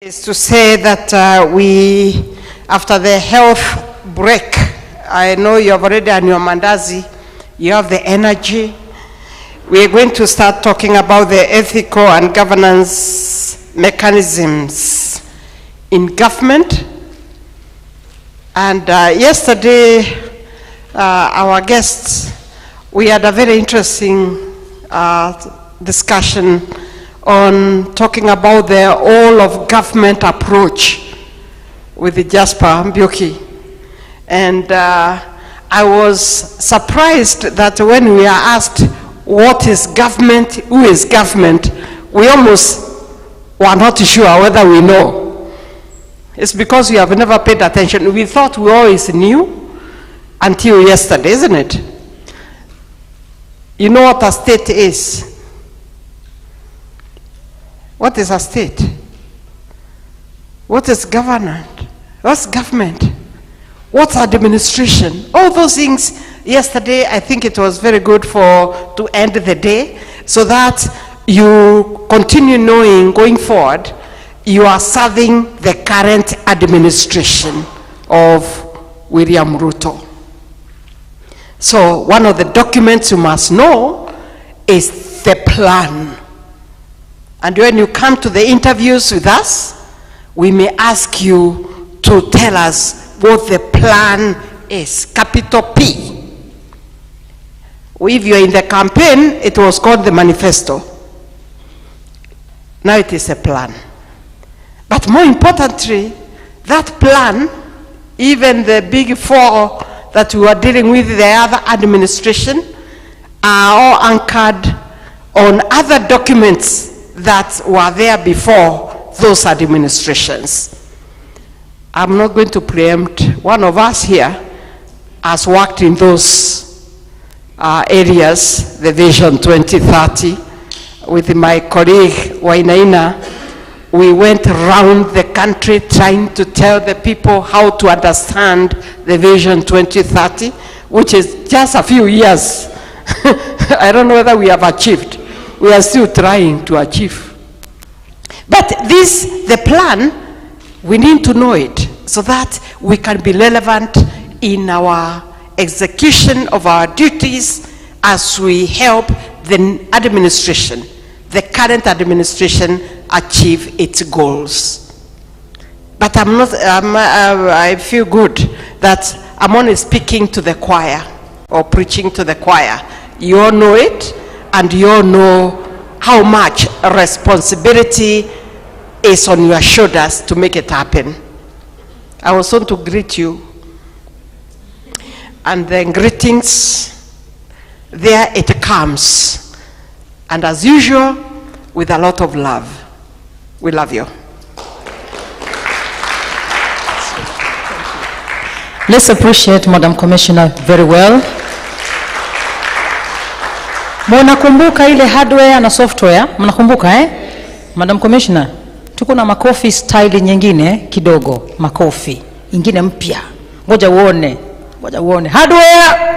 Is to say that after the health break, I know you have already on your mandazi, you have the energy. We're going to start talking about the ethical and governance mechanisms in government. And yesterday, our guests, we had a very interesting discussion on talking about the all of government approach with Jasper Mbiuki. And I was surprised that when we are asked what is government, who is government, we almost were not sure whether we know. It's because we have never paid attention. We thought we always knew until yesterday, isn't it? You know what a state is? What is a state? What is government? What's government? What's administration? All those things yesterday, I think it was very good to end the day so that you continue knowing going forward, you are serving the current administration of William Ruto. So one of the documents you must know is the plan. And when you come to the interviews with us, we may ask you to tell us what the plan is, capital P. If you're in the campaign, it was called the manifesto. Now it is a plan. But more importantly, that plan, even the big four that we are dealing with, the other administration, are all anchored on other documents that were there before those administrations. I'm not going to preempt. One of us here has worked in those areas, the Vision 2030, with my colleague Wainaina. We went around the country trying to tell the people how to understand the Vision 2030, which is just a few years. I don't know whether we have achieved. We are still trying to achieve. But the plan, we need to know it so that we can be relevant in our execution of our duties as we help the administration, the current administration, achieve its goals. But I feel good that I'm only speaking to the choir or preaching to the choir. You all know it, and you all know how much responsibility is on your shoulders to make it happen. I was want to greet you. And then greetings, there it comes. And as usual, with a lot of love. We love you. Let's appreciate Madam Commissioner very well. Mnakumbuka ile hardware na software? Mnakumbuka eh? Madam Commissioner, tuko na makofi style nyingine kidogo, makofi ingine mpya. Ngoja uone. Hardware,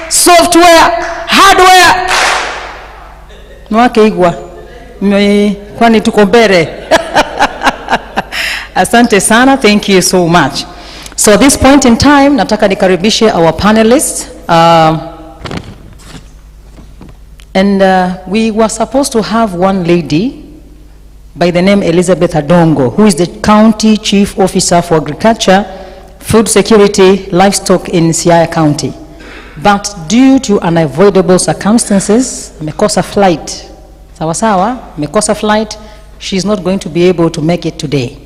software, hardware. Mwake igwa. Kwani tuko mbele. Asante sana, thank you so much. So at this point in time, nataka nikaribishe our panelists. We were supposed to have one lady by the name Elizabeth Adongo, who is the County Chief Officer for Agriculture, Food Security, Livestock in Siaya County. But due to unavoidable circumstances, amekosa flight. Sawa, amekosa flight. She's not going to be able to make it today.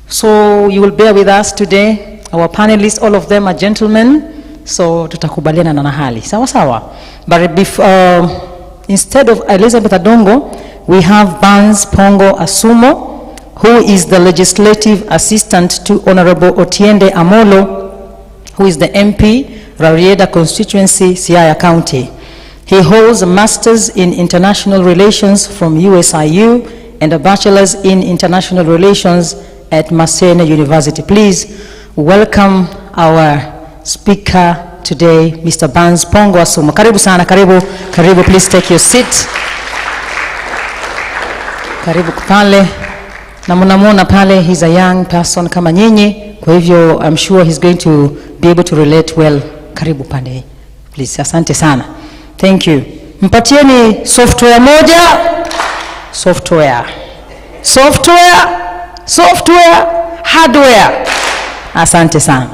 So you will bear with us today. Our panelists, all of them are gentlemen. So tutakubaliana na hali. Sawa. But instead of Elizabeth Adongo, we have Barnes Pongo Asumo, who is the Legislative Assistant to Honorable Otiende Amolo, who is the MP, Rarieda Constituency, Siaya County. He holds a Master's in International Relations from USIU and a Bachelor's in International Relations at Maseno University. Please welcome our speaker today, Mr. Barnes Pongo Asumo. Karibu sana, karibu, please take your seat. Karibu pale. Na mnamuona pale, he's a young person kama nyinyi. Kwa hivyo, I'm sure he's going to be able to relate well. Karibu pande. Please, asante sana. Thank you. Mpatieni software moja. Software. Software. Software. Hardware. Asante sana.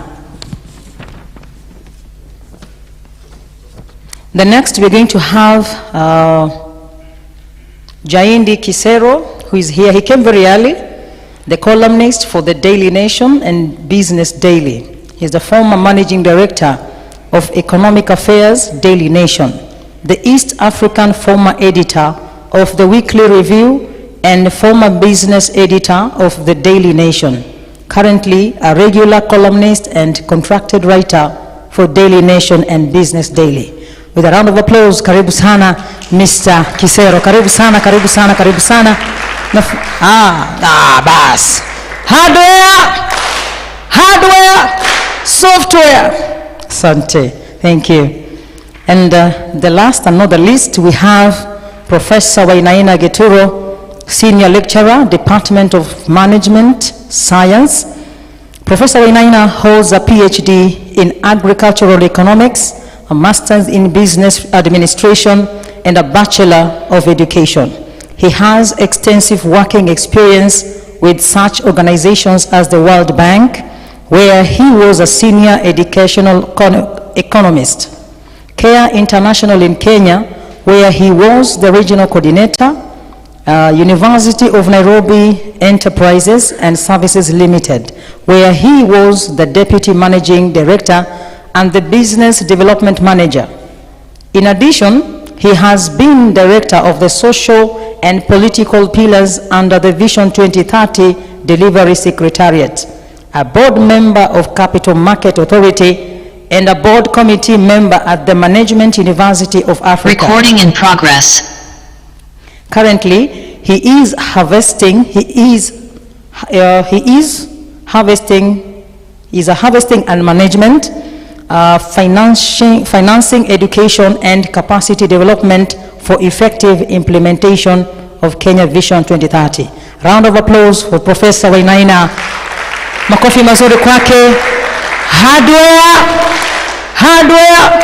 The next we're going to have Jaindi Kisero, who is here. He came very early, the columnist for the Daily Nation and Business Daily. He's the former managing director of Economic Affairs, Daily Nation, the East African former editor of the Weekly Review and former business editor of the Daily Nation. Currently a regular columnist and contracted writer for Daily Nation and Business Daily. With a round of applause, karibu sana, Mr. Kisero. Karibu sana, karibu sana, karibu sana. Bas. Hardware, software. Asante. Thank you. And the last and not the least, we have Professor Wainaina Geturo, Senior Lecturer, Department of Management Science. Professor Wainaina holds a PhD in Agricultural Economics, a Master's in Business Administration, and a Bachelor of Education. He has extensive working experience with such organizations as the World Bank, where he was a senior educational economist, CARE International in Kenya, where he was the regional coordinator, University of Nairobi Enterprises and Services Limited, where he was the deputy managing director and the business development manager. In addition, he has been director of the social and political pillars under the Vision 2030 Delivery Secretariat, a board member of Capital Market Authority, and a board committee member at the Management University of Africa. Recording in progress. Currently, he is harvesting and management, financing education and capacity development for effective implementation of Kenya Vision 2030. Round of applause for Professor Wainaina. Makofi mazuri kwake. Hardware,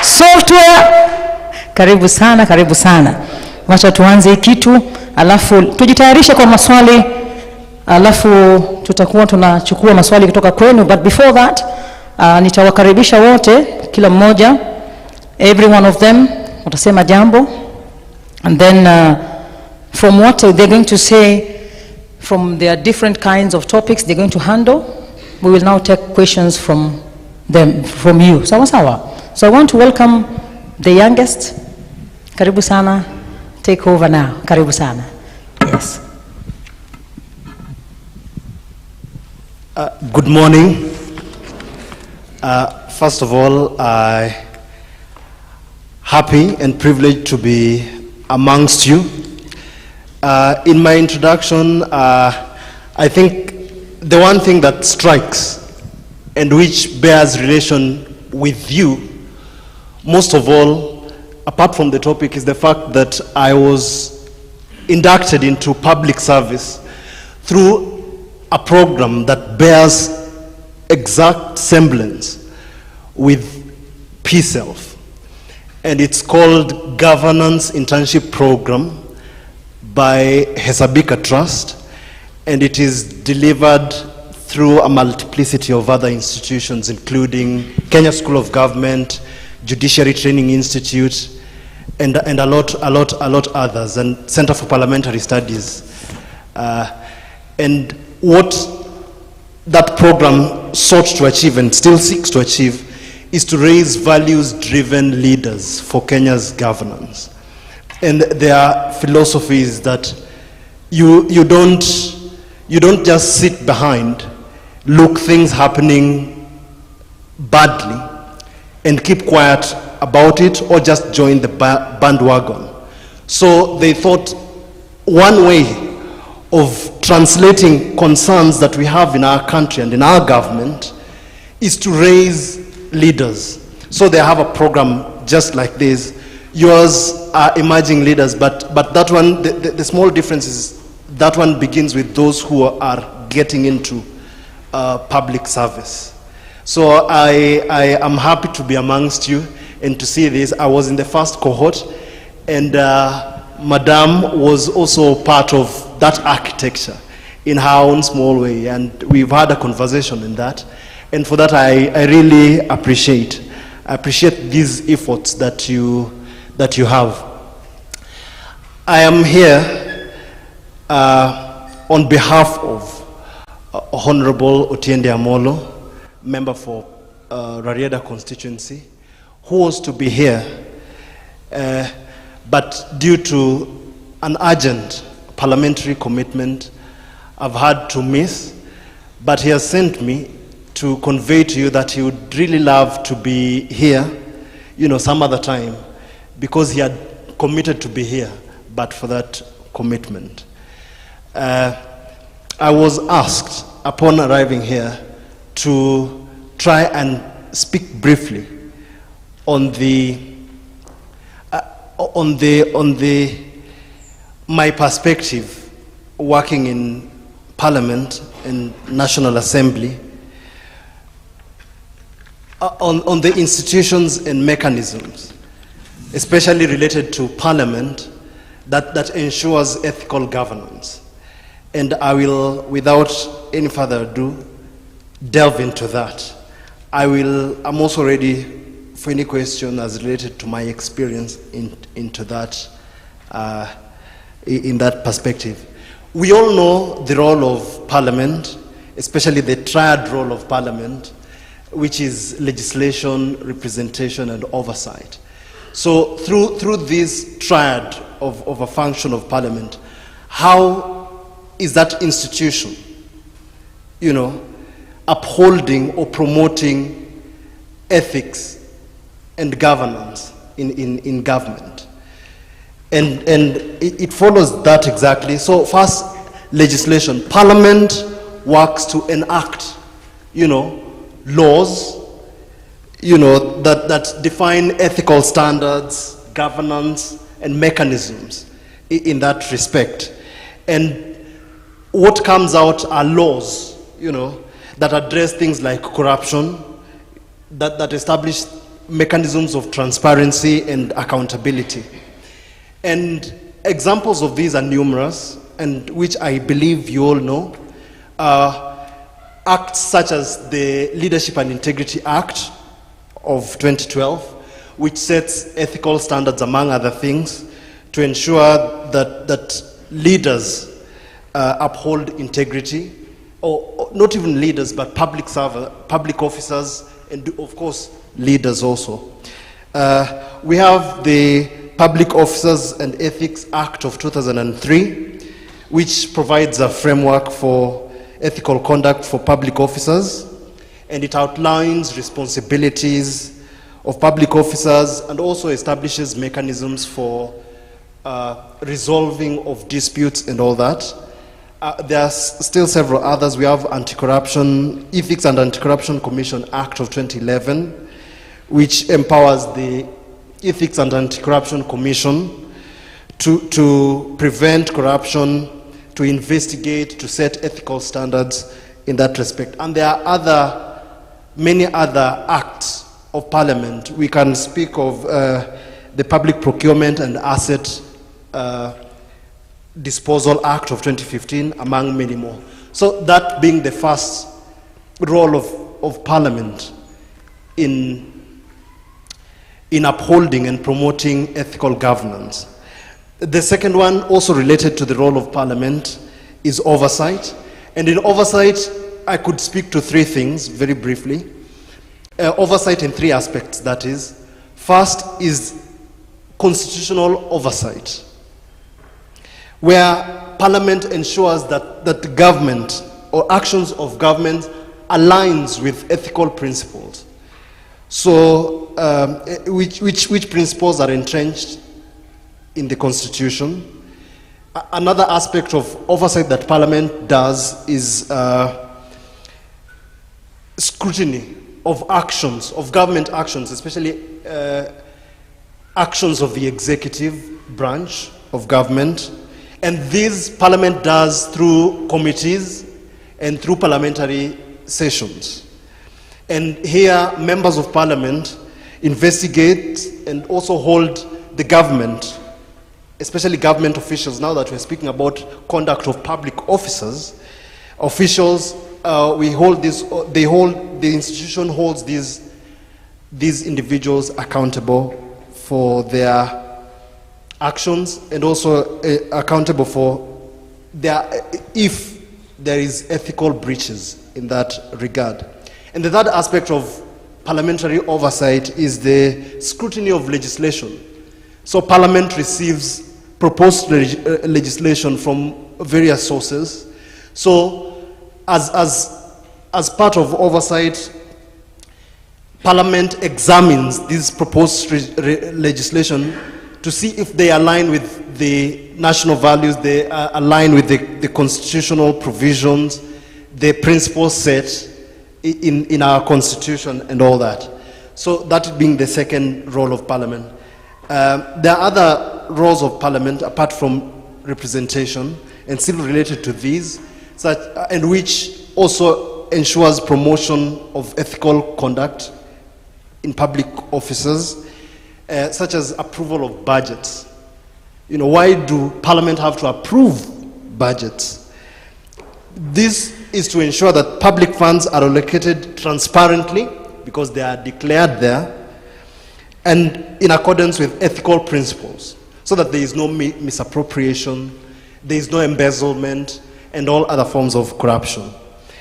software. Karibu sana, karibu sana. Wacha tuanze kitu, alafu tujitayarishe kwa maswali, alafu tutakuwa tunachukua maswali kutoka kwenu. But before that, nitawakaribisha wote, kila mmoja, every one of them watasema jambo, and then from what they're going to say, from their different kinds of topics they're going to handle, we will now take questions from them, from you. Sawa sawa. So I want to welcome the youngest. Karibu sana. Take over now. Karibu sana. Yes. Good morning. First of all, I'm happy and privileged to be amongst you. In my introduction, I think the one thing that strikes and which bears relation with you, most of all, apart from the topic, is the fact that I was inducted into public service through a program that bears exact semblance with PSELF, and it's called Governance Internship Program by Hesabika Trust, and it is delivered through a multiplicity of other institutions, including Kenya School of Government, Judiciary Training Institute, and a lot others, and Center for Parliamentary Studies. And what that program sought to achieve and still seeks to achieve is to raise values-driven leaders for Kenya's governance. And their philosophy is that you don't just sit behind, look things happening badly, and keep quiet about it, or just join the bandwagon. So they thought one way of translating concerns that we have in our country and in our government is to raise leaders. So they have a program just like this. Yours are emerging leaders, but that one, the small difference is that one begins with those who are getting into public service. So I am happy to be amongst you and to see this. I was in the first cohort, and Madame was also part of that architecture in her own small way, and we've had a conversation in that. And for that, I really appreciate these efforts that you have. I am here on behalf of Honorable Otiende Amolo, member for Rarieda constituency, who was to be here, but due to an urgent parliamentary commitment, I've had to miss, but he has sent me to convey to you that he would really love to be here, some other time, because he had committed to be here, but for that commitment. I was asked, upon arriving here, to try and speak briefly on my perspective working in Parliament and National Assembly, on the institutions and mechanisms, especially related to Parliament, that ensures ethical governance. And I will, without any further ado, delve into that. I'm also ready for any question as related to my experience into that, in that perspective. We all know the role of Parliament, especially the triad role of Parliament, which is legislation, representation, and oversight. So through this triad of a function of Parliament, how is that institution, upholding or promoting ethics and governance in government? And it follows that exactly. So first, legislation. Parliament works to enact, laws, that define ethical standards, governance, and mechanisms in that respect. And what comes out are laws, that address things like corruption, that establish mechanisms of transparency and accountability. And examples of these are numerous, and which I believe you all know. Acts such as the Leadership and Integrity Act of 2012, which sets ethical standards, among other things, to ensure that leaders uphold integrity, or not even leaders, but public officers, and of course, leaders also. We have the Public Officers and Ethics Act of 2003, which provides a framework for ethical conduct for public officers, and it outlines responsibilities of public officers and also establishes mechanisms for resolving of disputes and all that. There are still several others. We have Anti-Corruption, Ethics and Anti-Corruption Commission Act of 2011, which empowers the Ethics and Anti-Corruption Commission to prevent corruption, to investigate, to set ethical standards in that respect. And there are many other acts of Parliament. We can speak of the Public Procurement and Asset Disposal Act of 2015, among many more. So that being the first role of Parliament in upholding and promoting ethical governance. The second one, also related to the role of Parliament, is oversight. And in oversight, I could speak to three things very briefly. Oversight in three aspects, that is. First is constitutional oversight, where Parliament ensures that the government or actions of government aligns with ethical principles. So, which principles are entrenched in the Constitution. Another aspect of oversight that Parliament does is scrutiny of actions, of government actions, especially actions of the executive branch of government, and this Parliament does through committees and through parliamentary sessions. And here, members of Parliament investigate and also hold the government, especially government officials. Now that we're speaking about conduct of public officers, officials, the institution holds these individuals accountable for their actions, and also accountable for if there is ethical breaches in that regard. And the third aspect of parliamentary oversight is the scrutiny of legislation. So Parliament receives proposed legislation from various sources. So as part of oversight, Parliament examines these proposed legislation to see if they align with the national values, they align with the constitutional provisions, the principles set in our constitution and all that. So that being the second role of Parliament. There are other roles of Parliament apart from representation and still related to these, and which also ensures promotion of ethical conduct in public offices, such as approval of budgets. You know, why do Parliament have to approve budgets? This is to ensure that public funds are allocated transparently, because they are declared there, and in accordance with ethical principles, so that there is no misappropriation, there is no embezzlement, and all other forms of corruption.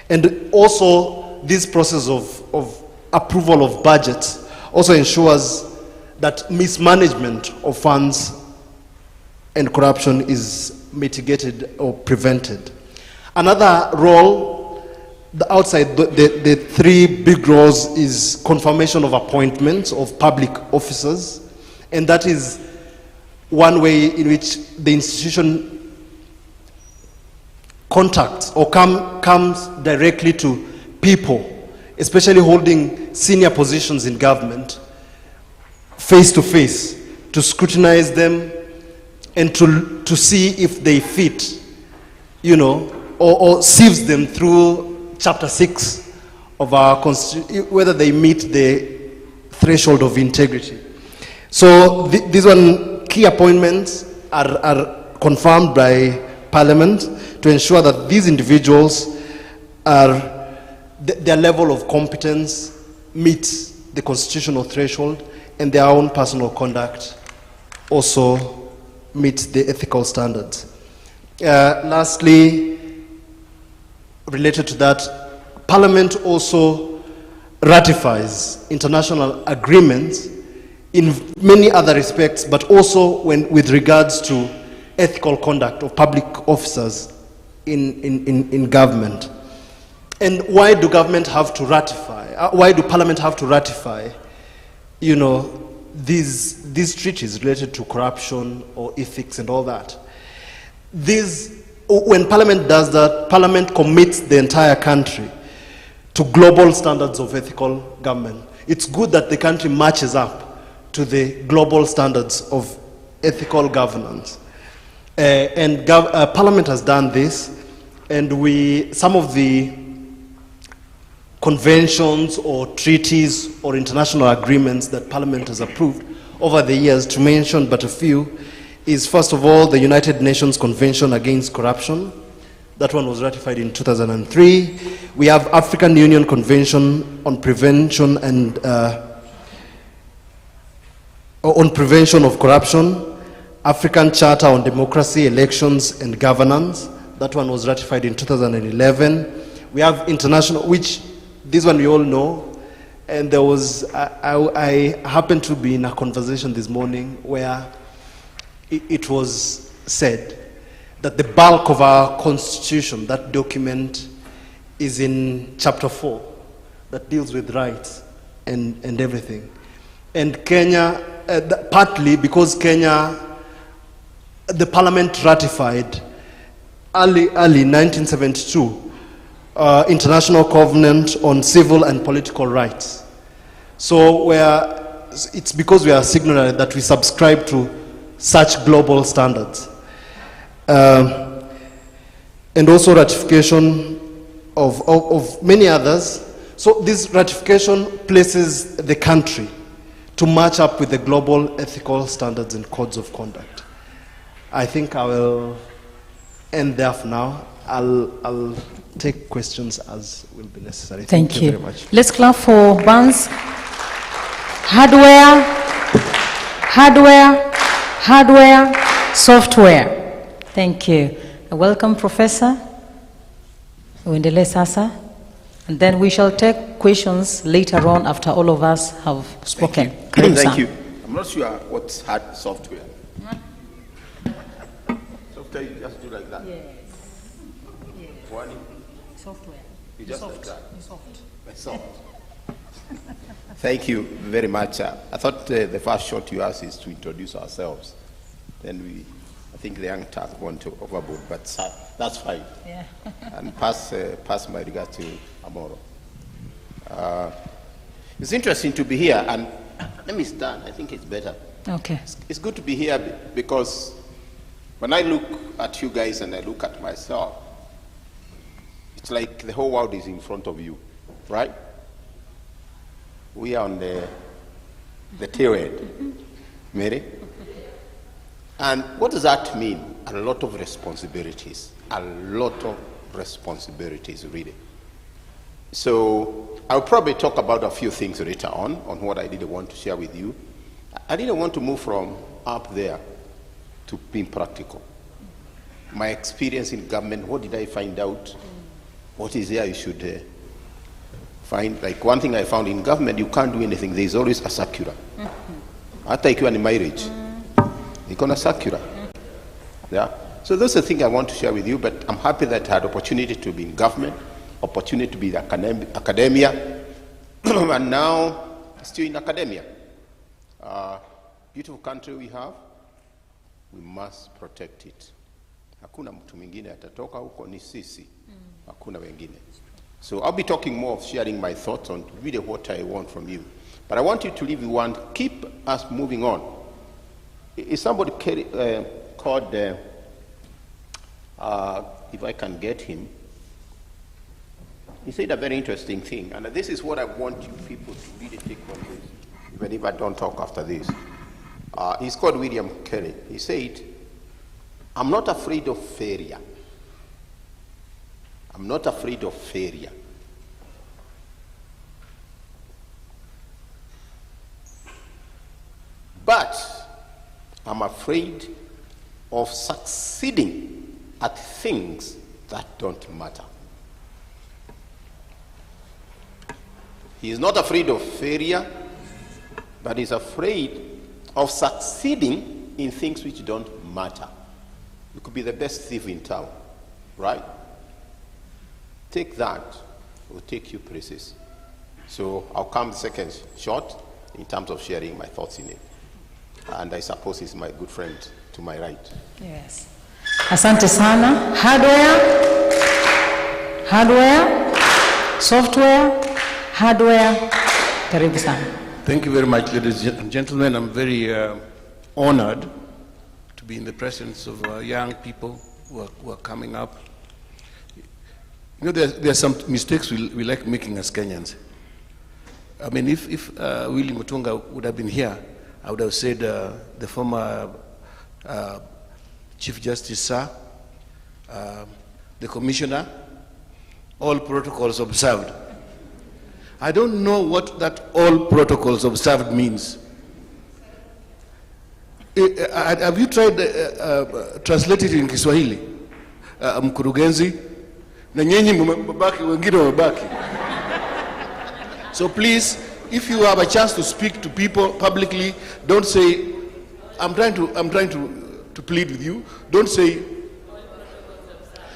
And also, this process of approval of budgets also ensures that mismanagement of funds and corruption is mitigated or prevented. Another role, outside the three big roles, is confirmation of appointments of public officers, and that is one way in which the institution contacts or comes directly to people, especially holding senior positions in government, face to face, to scrutinize them and to see if they fit, you know, or sieves them through Chapter 6 of our Constitution, whether they meet the threshold of integrity. So these key appointments are confirmed by Parliament to ensure that these individuals their level of competence meets the constitutional threshold, and their own personal conduct also meets the ethical standards. Lastly, related to that, Parliament also ratifies international agreements in many other respects, but also with regards to ethical conduct of public officers in government. And why do government have to ratify? Why do Parliament have to ratify, you know, these treaties related to corruption or ethics and all that? When Parliament does that, Parliament commits the entire country to global standards of ethical government. It's good that the country matches up to the global standards of ethical governance. Parliament has done this, and some of the conventions or treaties or international agreements that Parliament has approved over the years, to mention but a few, is first of all the United Nations Convention Against Corruption. That one was ratified in 2003. We have African Union Convention on Prevention and on Prevention of Corruption, African Charter on Democracy, Elections and Governance. That one was ratified in 2011. We have international, which this one we all know, and there was, I happened to be in a conversation this morning where it was said that the bulk of our constitution, that document, is in Chapter 4, that deals with rights and everything. And Kenya, partly because Kenya, the Parliament ratified early 1972, International Covenant on Civil and Political Rights. So where it's because we are signatory that we subscribe to such global standards. And also ratification of many others. So this ratification places the country to match up with the global ethical standards and codes of conduct. I think I will end there for now. I'll take questions as will be necessary. Thank you very much. Let's clap for Barnes. Hardware, software. Thank you. Welcome, Professor. Uendelee sasa. And then we shall take questions later on after all of us have spoken. Thank you. I'm not sure what's hard software. Software, you just do like that. Yes. One, Software. you just like that. Soft. Soft. Thank you very much. I thought the first shot you asked is to introduce ourselves. Then I think the young task went overboard, but that's fine. Yeah. And pass my regards to Amoro. It's interesting to be here, and let me stand. I think it's better. Okay. It's good to be here because when I look at you guys and I look at myself, it's like the whole world is in front of you, right? We are on the tail end, Mary. And what does that mean? A lot of responsibilities. A lot of responsibilities, really. So I'll probably talk about a few things later on what I didn't want to share with you. I didn't want to move from up there to being practical. My experience in government, what did I find out? What is there you should find? Like one thing I found in government, you can't do anything. There's always a circular. Hata ikiwa ni marriage, iko na circular. Yeah. So those are the things I want to share with you, but I'm happy that I had opportunity to be in government, opportunity to be in academia, and now still in academia. Beautiful country we have, we must protect it. Hakuna mtu mwingine atatoka huko, ni sisi. Hakuna wengine. So I'll be talking more of sharing my thoughts on really what I want from you. But I want you to leave with one, keep us moving on. Is somebody called, if I can get him, he said a very interesting thing, and this is what I want you people to really take from this, even if I don't talk after this. He's called William Kelly. He said, I'm not afraid of failure. I'm not afraid of failure. But I'm afraid of succeeding at things that don't matter. He is not afraid of failure, but he's afraid of succeeding in things which don't matter. You could be the best thief in town, right? Take that, it will take you places. So I'll come second shot in terms of sharing my thoughts in it. And I suppose he's my good friend to my right. Yes. Asante sana. Hardware, software, hardware. Karibu sana. Thank you very much, ladies and gentlemen. I'm very honored to be in the presence of young people who are coming up. You know, there are some mistakes we like making as Kenyans. I mean, if Willie Mutunga would have been here, I would have said the former Chief Justice, sir, the Commissioner, all protocols observed. I don't know what that all protocols observed means. Have you tried translating it in Kiswahili? Mkurugenzi, na nyinyi mbaki, wengine wamebaki. So please, if you have a chance to speak to people publicly, don't say, I'm trying to plead with you. Don't say,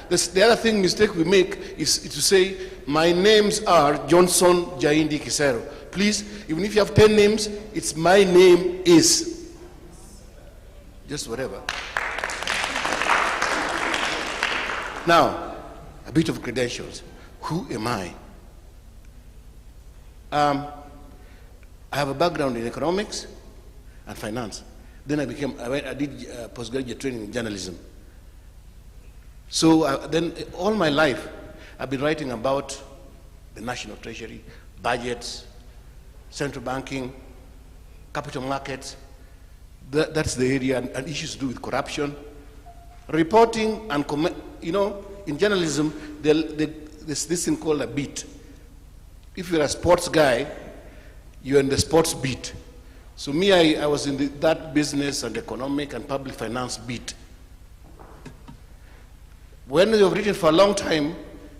the other thing mistake we make is to say, my names are Johnson Jaindi Kisero. Please, even if you have 10 names, it's my name is. Just whatever. Now, a bit of credentials. Who am I? I have a background in economics and finance. Then I did postgraduate training in journalism. So then all my life, I've been writing about the national treasury, budgets, central banking, capital markets. That's the area, and issues to do with corruption. Reporting and, in journalism, there's this thing called a beat. If you're a sports guy, you're in the sports beat. So me, I was in that business and economic and public finance beat. When you've written for a long time,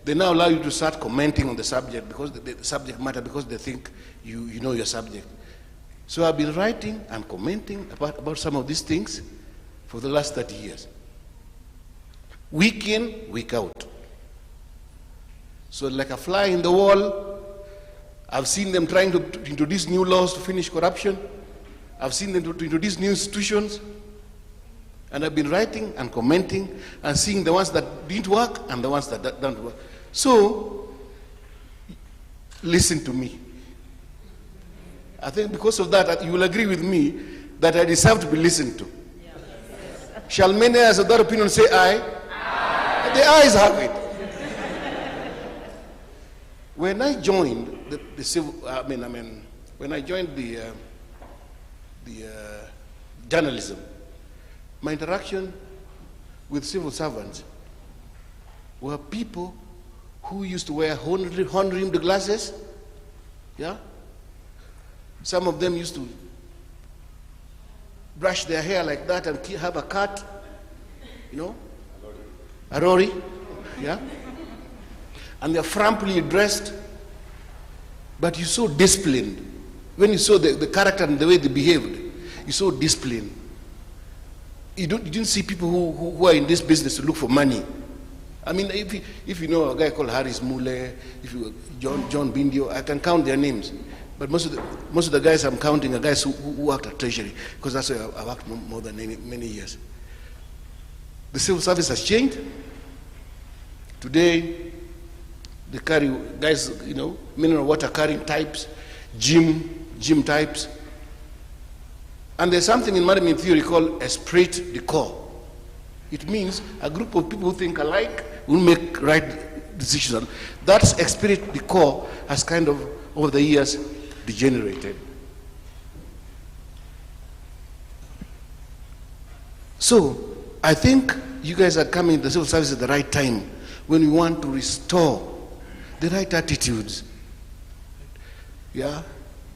they now allow you to start commenting on the subject, because the subject matter, because they think you know your subject. So I've been writing and commenting about some of these things for the last 30 years. Week in, week out. So like a fly in the wall, I've seen them trying to introduce new laws to finish corruption. I've seen them to introduce new institutions. And I've been writing and commenting and seeing the ones that didn't work and the ones that don't work. So, listen to me. I think because of that, you will agree with me that I deserve to be listened to. Yes. Shall many as of that opinion say aye? Aye. The ayes have it. When I joined the civil, when I joined the journalism, my interaction with civil servants were people who used to wear horn-rimmed glasses. Yeah? Some of them used to brush their hair like that and have a cut, a Rory, yeah? And they're framply dressed, but you're so disciplined. When you saw the character and the way they behaved, you're so disciplined. You didn't see people who are in this business to look for money. I mean, if you know a guy called Harris Mule, if you John Bindio, I can count their names. But most of the guys I'm counting are guys who worked at Treasury, because that's where I worked more than many years. The civil service has changed. Today, they carry guys, mineral water carrying types, gym types. And there's something in management theory called esprit de corps. It means a group of people who think alike will make right decisions. That esprit de corps has kind of, over the years, degenerated. So, I think you guys are coming to the civil service at the right time, when we want to restore the right attitudes. Yeah?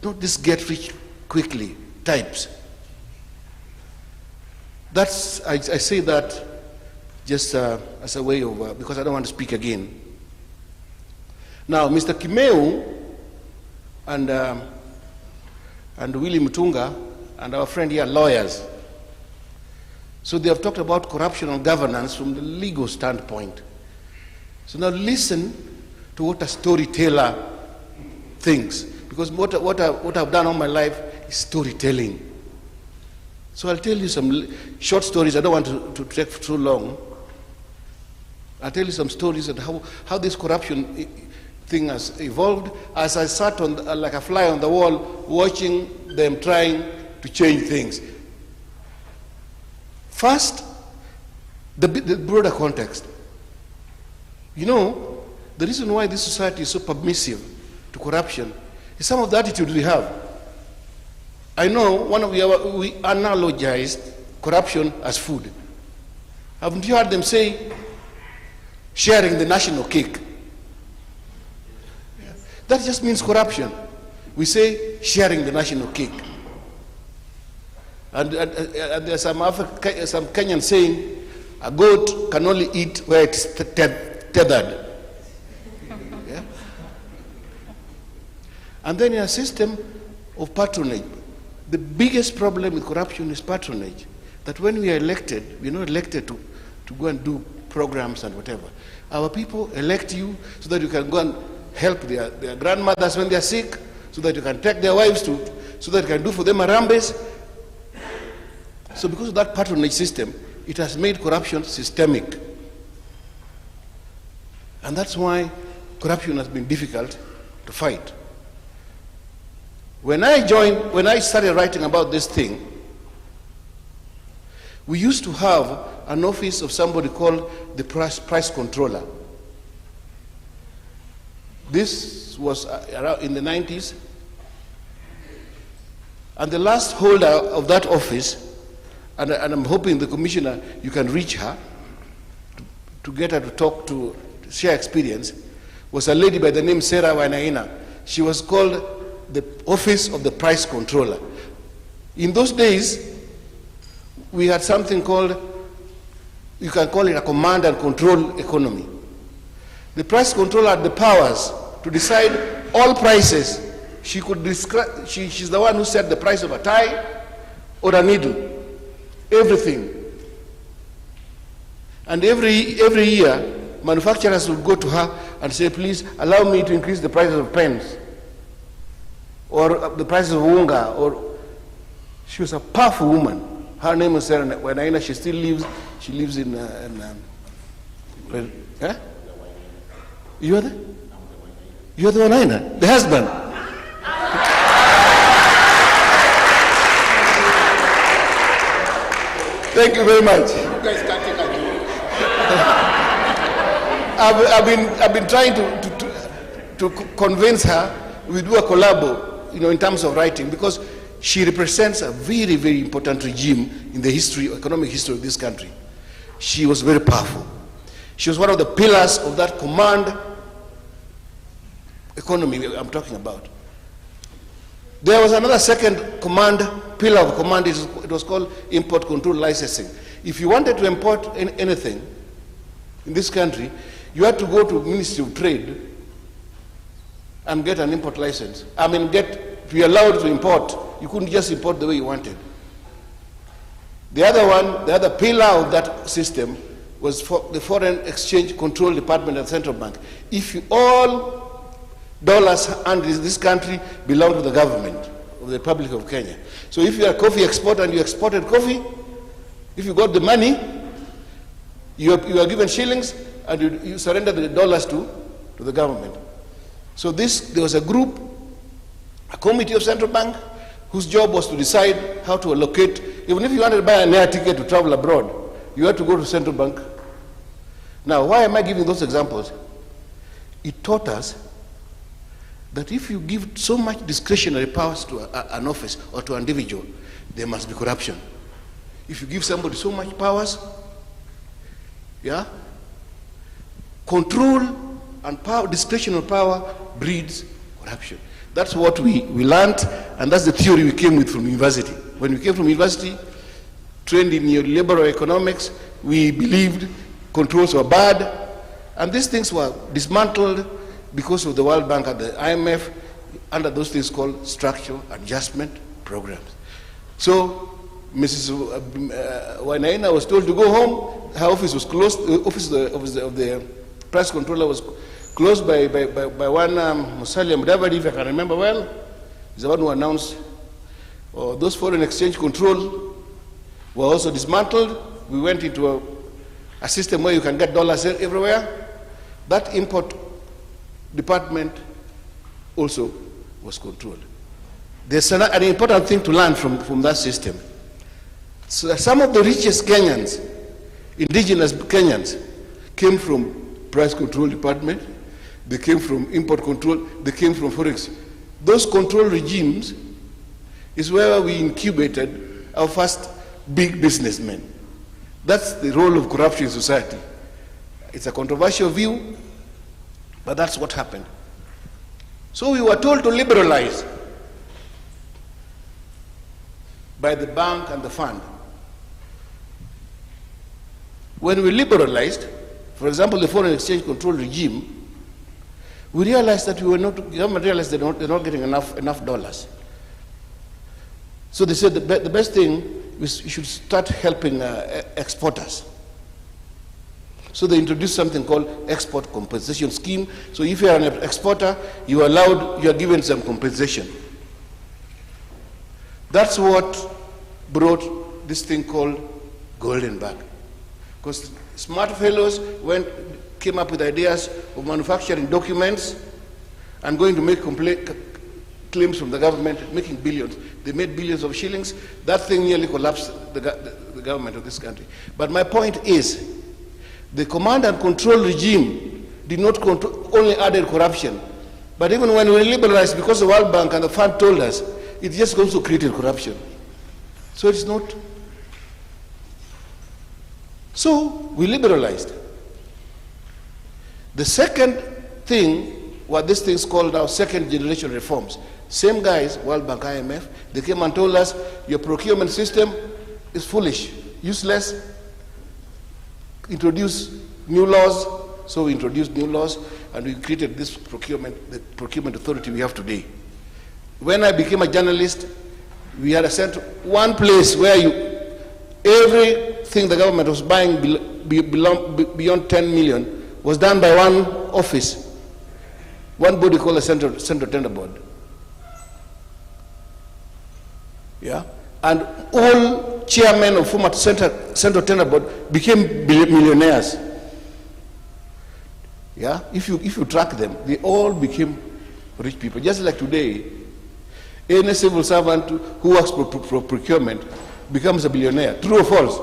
Not this get rich quickly types. That's, I say that just as a way of, because I don't want to speak again. Now, Mr. Kimeu and Willie Mutunga and our friend here are lawyers. So they have talked about corruption and governance from the legal standpoint. So now listen to what a storyteller thinks, because what I've done all my life is storytelling. So I'll tell you some short stories. I don't want to take too long. I'll tell you some stories and how this corruption thing has evolved as I sat on like a fly on the wall, watching them trying to change things. First, the broader context. The reason why this society is so permissive to corruption is some of the attitudes we have. I know we analogized corruption as food. Haven't you heard them say sharing the national cake? That just means corruption. We say sharing the national cake. And there's some Kenyan saying, a goat can only eat where it's tethered. Yeah? And then in a system of patronage, the biggest problem with corruption is patronage. That when we are elected, we're not elected to go and do programs and whatever. Our people elect you so that you can go and help their grandmothers when they're sick, so that you can take their wives so that you can do for them Harambes. So because of that patronage system, it has made corruption systemic. And that's why corruption has been difficult to fight. When I started writing about this thing, we used to have an office of somebody called the price controller. This was around in the 90s. And the last holder of that office, and I'm hoping the commissioner, you can reach her to get her to share experience, was a lady by the name Sarah Wainaina. She was called the Office of the Price Controller. In those days, we had something called, you can call it a command and control economy. The price controller had the powers to decide all prices. She could describe, she's the one who set the price of a tie or a needle, everything. And every year, manufacturers would go to her and say, please allow me to increase the prices of pens or the prices of unga. Or she was a powerful woman. Her name was Sarah Wainaina. She still lives. She lives in huh? You're the Wainaina, the husband. Thank you very much. You guys can't take a I've been trying to convince her we do a collabo, in terms of writing, because she represents a very, very important regime in the economic history of this country. She was very powerful. She was one of the pillars of that command economy I'm talking about. There was another second pillar of command, it was called import control licensing. If you wanted to import anything in this country, you had to go to Ministry of Trade and get an import license. Be allowed to import. You couldn't just import the way you wanted. The other pillar of that system was for the Foreign Exchange Control Department and Central Bank. All dollars earned in this country belong to the government of the Republic of Kenya. So if you are a coffee exporter and you exported coffee, if you got the money, you are given shillings and you surrender the dollars to the government. So there was a group, a committee of Central Bank, whose job was to decide how to allocate. Even if you wanted to buy an air ticket to travel abroad, you had to go to Central Bank. Now, why am I giving those examples? It taught us that if you give so much discretionary powers to an office or to an individual, there must be corruption. If you give somebody so much powers, control and power, discretionary power breeds corruption. That's what we learned, and that's the theory we came with from university. When we came from university, trained in neoliberal economics, we believed controls were bad, and these things were dismantled because of the World Bank and the IMF under those things called structural adjustment programs. So Mrs. Wainaina was told to go home. Her office was closed. The office of the price controller was closed by one Musalia Mudavadi, if I can remember well. He's the one who announced those foreign exchange control were also dismantled. We went into a system where you can get dollars everywhere. That import department also was controlled. There's an important thing to learn from that system. So some of the richest Kenyans, indigenous Kenyans, came from price control department, they came from import control, they came from forex. Those control regimes is where we incubated our first big businessmen. That's the role of corruption in society. It's a controversial view, but that's what happened. So we were told to liberalize by the bank and the fund. When we liberalized, for example, the foreign exchange control regime, we realized that the government realized they're not getting enough dollars. So they said the best thing is we should start helping exporters. So they introduced something called export compensation scheme. So if you are an exporter, you are given some compensation. That's what brought this thing called Golden Bag. Because smart fellows came up with ideas of manufacturing documents and going to make claims from the government, making billions. They made billions of shillings. That thing nearly collapsed the government of this country. But my point is, the command and control regime did not control, only added corruption. But even when we liberalized, because the World Bank and the fund told us, it just also created corruption. So it's not. So we liberalized. The second thing, what this thing is called now second generation reforms. Same guys, World Bank, IMF, they came and told us your procurement system is foolish, useless, introduce new laws. So we introduced new laws and we created this procurement, the procurement authority we have today. When I became a journalist, we had a center, one place where everything the government was buying beyond 10 million was done by one office, one body called the Central Tender Board. Yeah? And all chairmen of former Central Tender Board became millionaires. Yeah? If you track them, they all became rich people. Just like today, any civil servant who works for procurement becomes a billionaire. True or false?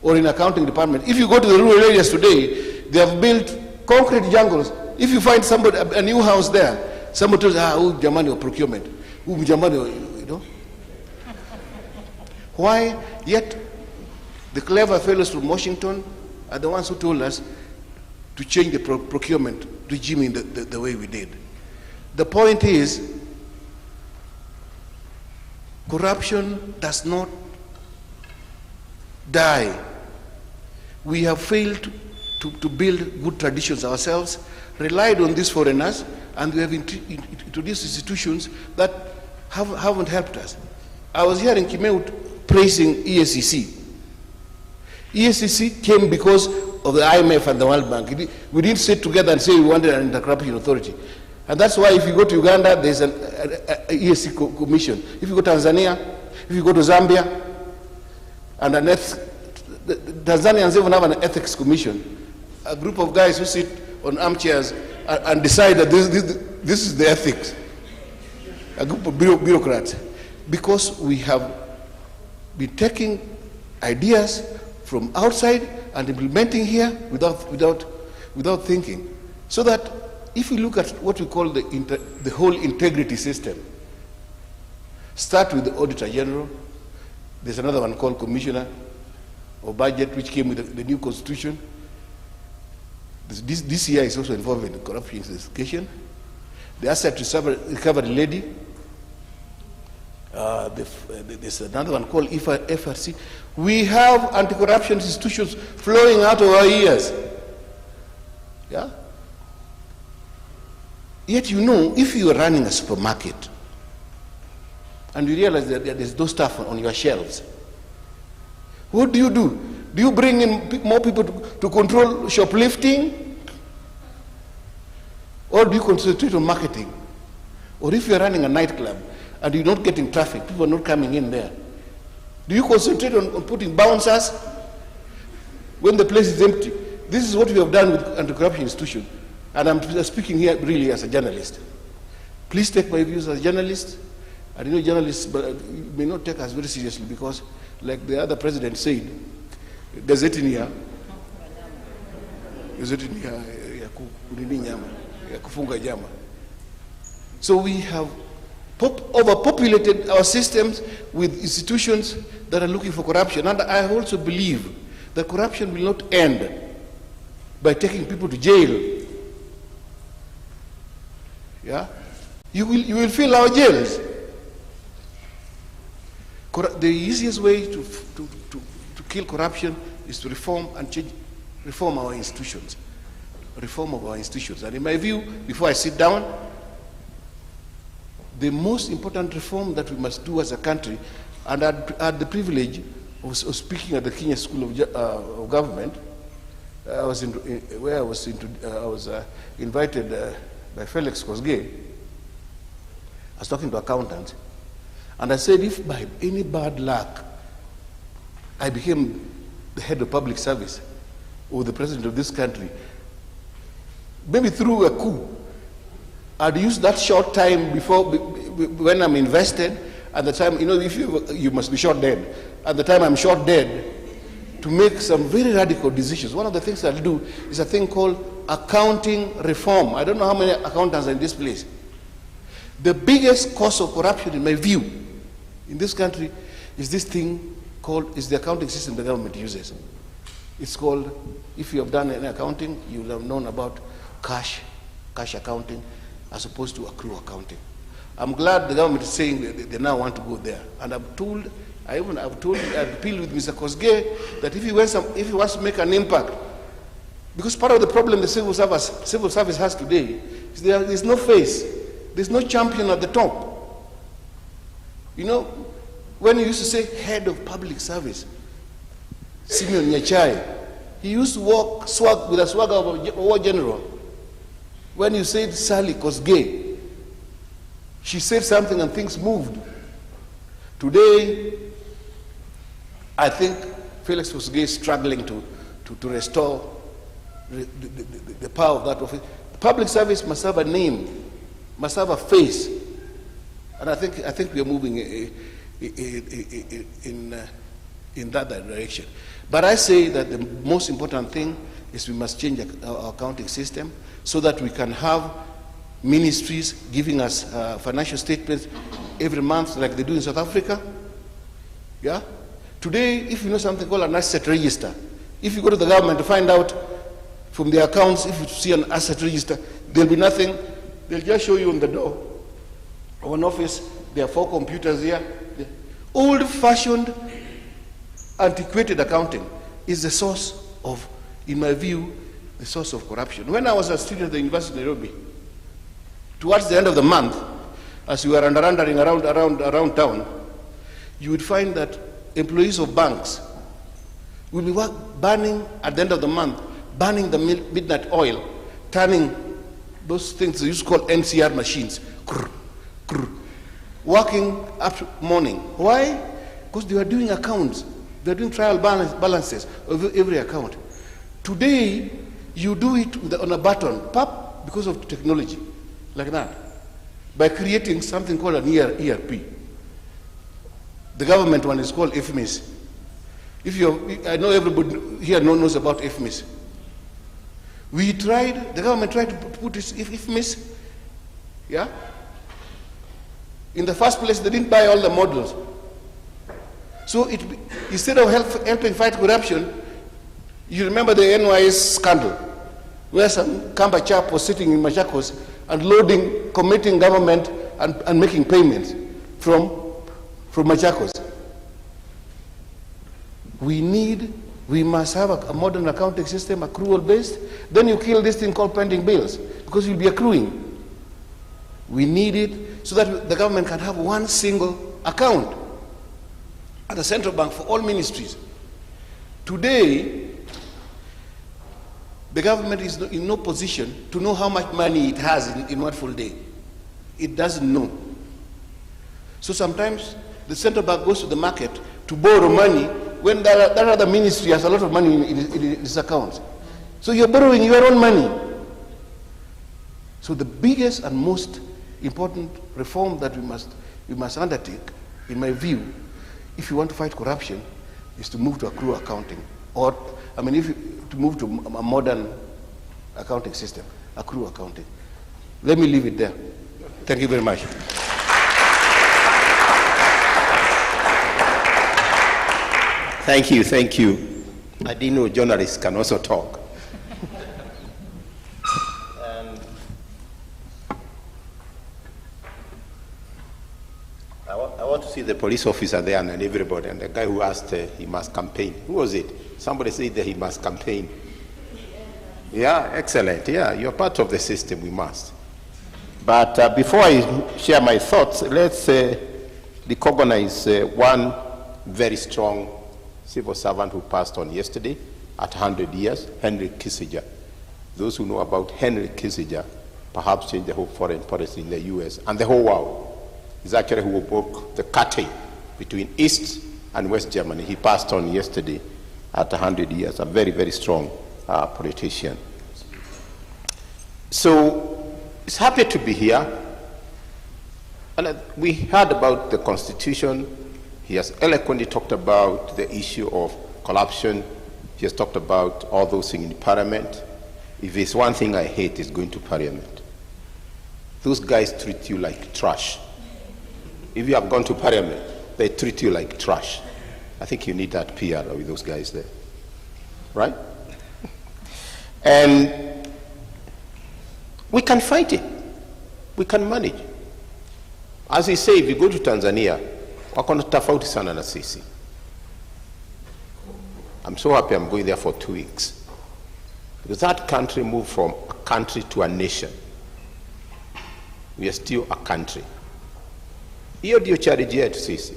Or in accounting department. If you go to the rural areas today, they have built concrete jungles. If you find somebody, a new house there, somebody tells, who jamani or procurement? Who jamani, you know? Why? Yet, the clever fellows from Washington are the ones who told us to change the procurement regime in the way we did. The point is, corruption does not die. We have failed to build good traditions ourselves, relied on these foreigners, and we have introduced institutions that haven't helped us. I was hearing Kimeut praising EACC. EACC came because of the IMF and the World Bank. We didn't sit together and say we wanted an anti-corruption authority. And that's why if you go to Uganda, there's an EAC commission. If you go to Tanzania, if you go to Zambia, and Tanzanians even have an ethics commission, a group of guys who sit on armchairs and decide that this is the ethics. A group of bureaucrats. Because we have been taking ideas from outside and implementing here without thinking. So that if you look at what we call the whole integrity system, start with the Auditor General, there's another one called Commissioner of Budget, which came with the new constitution. This year is also involved in corruption investigation. The asset recovery lady, there's another one called FRC. We have anti-corruption institutions flowing out of our ears. Yeah? Yet you know, if you are running a supermarket and you realize that there's no stuff on your shelves, what do? Do you bring in more people to control shoplifting? Or do you concentrate on marketing? Or if you're running a nightclub and you're not getting traffic, people are not coming in there, do you concentrate on putting bouncers when the place is empty? This is what we have done with anti-corruption institutions. And I'm speaking here really as a journalist. Please take my views as a journalist. I know journalists may not take us very seriously because, like the other president said, gazeti ya kufunga jama. So we have overpopulated our systems with institutions that are looking for corruption. And I also believe that corruption will not end by taking people to jail. Yeah? You will fill our jails. The easiest way to kill corruption is to reform our institutions. Reform of our institutions. And in my view, before I sit down, the most important reform that we must do as a country, and I had the privilege of speaking at the Kenya School of Government, I was invited by Felix Kosgei. I was talking to accountants, and I said, if by any bad luck I became the head of public service or the president of this country, maybe through a coup, I'd use that short time before, when I'm invested, and the time, if you must be short dead, at the time I'm short dead, to make some very radical decisions. One of the things I'll do is a thing called accounting reform. I don't know how many accountants are in this place. The biggest cause of corruption, in my view, in this country, is this thing is the accounting system the government uses. It's called, if you have done any accounting, you will have known about cash accounting, as opposed to accrue accounting. I'm glad the government is saying that they now want to go there. And I've appealed with Mr. Kosgei that if he wants to make an impact, because part of the problem the civil service has today is there's no face, there's no champion at the top. When you used to say head of public service, Simeon Nyachai, he used to walk with a swagger of a war general. When you said Sally Kosgei, she said something and things moved. Today, I think Felix Kosgei is struggling to restore the power of that office. Public service must have a name, must have a face, and I think we are moving in that direction. But I say that the most important thing is we must change our accounting system so that we can have ministries giving us financial statements every month like they do in South Africa. Yeah? Today, if you know something called an asset register, if you go to the government to find out from the accounts, if you see an asset register, there'll be nothing. They'll just show you on the door of an office. There are 4 computers here. Old-fashioned, antiquated accounting is the source of, in my view, the source of corruption. When I was a student at the University of Nairobi, towards the end of the month, as we were wandering around town, you would find that employees of banks will be burning at the end of the month, burning the midnight oil, turning those things they used to call NCR machines, working up morning. Why? Because they were doing accounts. They were doing trial balances of every account. Today, you do it on a button, pop, because of technology, like that, by creating something called an ERP. The government one is called IFMIS. I know everybody here knows about IFMIS. The government tried to put this IFMIS, yeah? In the first place, they didn't buy all the models. So instead of helping fight corruption, you remember the NYS scandal, where some Kamba chap was sitting in Machakos and committing government and making payments from Machakos. We must have a modern accounting system, accrual-based. Then you kill this thing called pending bills, because you'll be accruing. We need it so that the government can have one single account at the central bank for all ministries. Today, the government is in no position to know how much money it has in one full day. It doesn't know. So sometimes the central bank goes to the market to borrow money when that other ministry has a lot of money in its accounts. So you're borrowing your own money. So the biggest and most important reform that we must undertake, in my view, if you want to fight corruption, is to move to accrue accounting, to move to a modern accounting system, accrue accounting. Let me leave it there. Thank you very much. Thank you. I didn't know journalists can also talk. I want to see the police officer there and everybody, and the guy who asked he must campaign. Who was it? Somebody said that he must campaign. Yeah, excellent. Yeah, you're part of the system, we must. But before I share my thoughts, let's recognize one very strong civil servant who passed on yesterday at 100 years, Henry Kissinger. Those who know about Henry Kissinger perhaps changed the whole foreign policy in the US and the whole world. He's actually who broke the curtain between East and West Germany. He passed on yesterday at 100 years, a very, very strong politician. So is happy to be here. And we heard about the Constitution. He has eloquently talked about the issue of corruption. He has talked about all those things in Parliament. If there's one thing I hate, is going to Parliament. Those guys treat you like trash. If you have gone to Parliament, they treat you like trash. I think you need that PR with those guys there. Right? And we can fight it. We can manage. As we say, if you go to Tanzania, wakona tofauti sana na sisi. I'm so happy I'm going there for 2 weeks. Because that country moved from a country to a nation. We are still a country. Hiyo ndio challenge yetu sisi.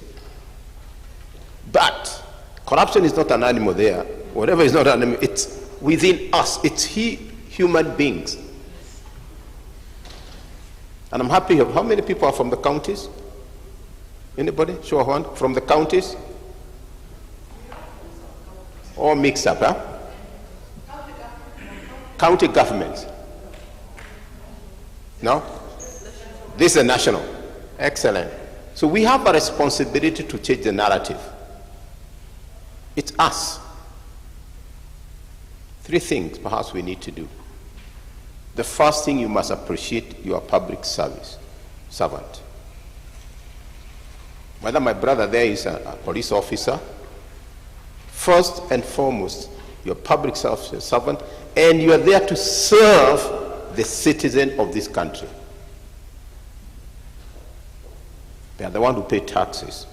But corruption is not an animal there. Whatever is not an animal, it's within us. It's human beings. And I'm happy. How many people are from the counties? Anybody? Show of hand. From the counties? All mixed up, huh? County governments. No? This is national. Excellent. So we have a responsibility to change the narrative. It's us. 3 things perhaps we need to do. The first thing, you must appreciate your public servant. Whether my brother there is a police officer, first and foremost, you're a public servant, and you are there to serve the citizen of this country. They are the one who pay taxes.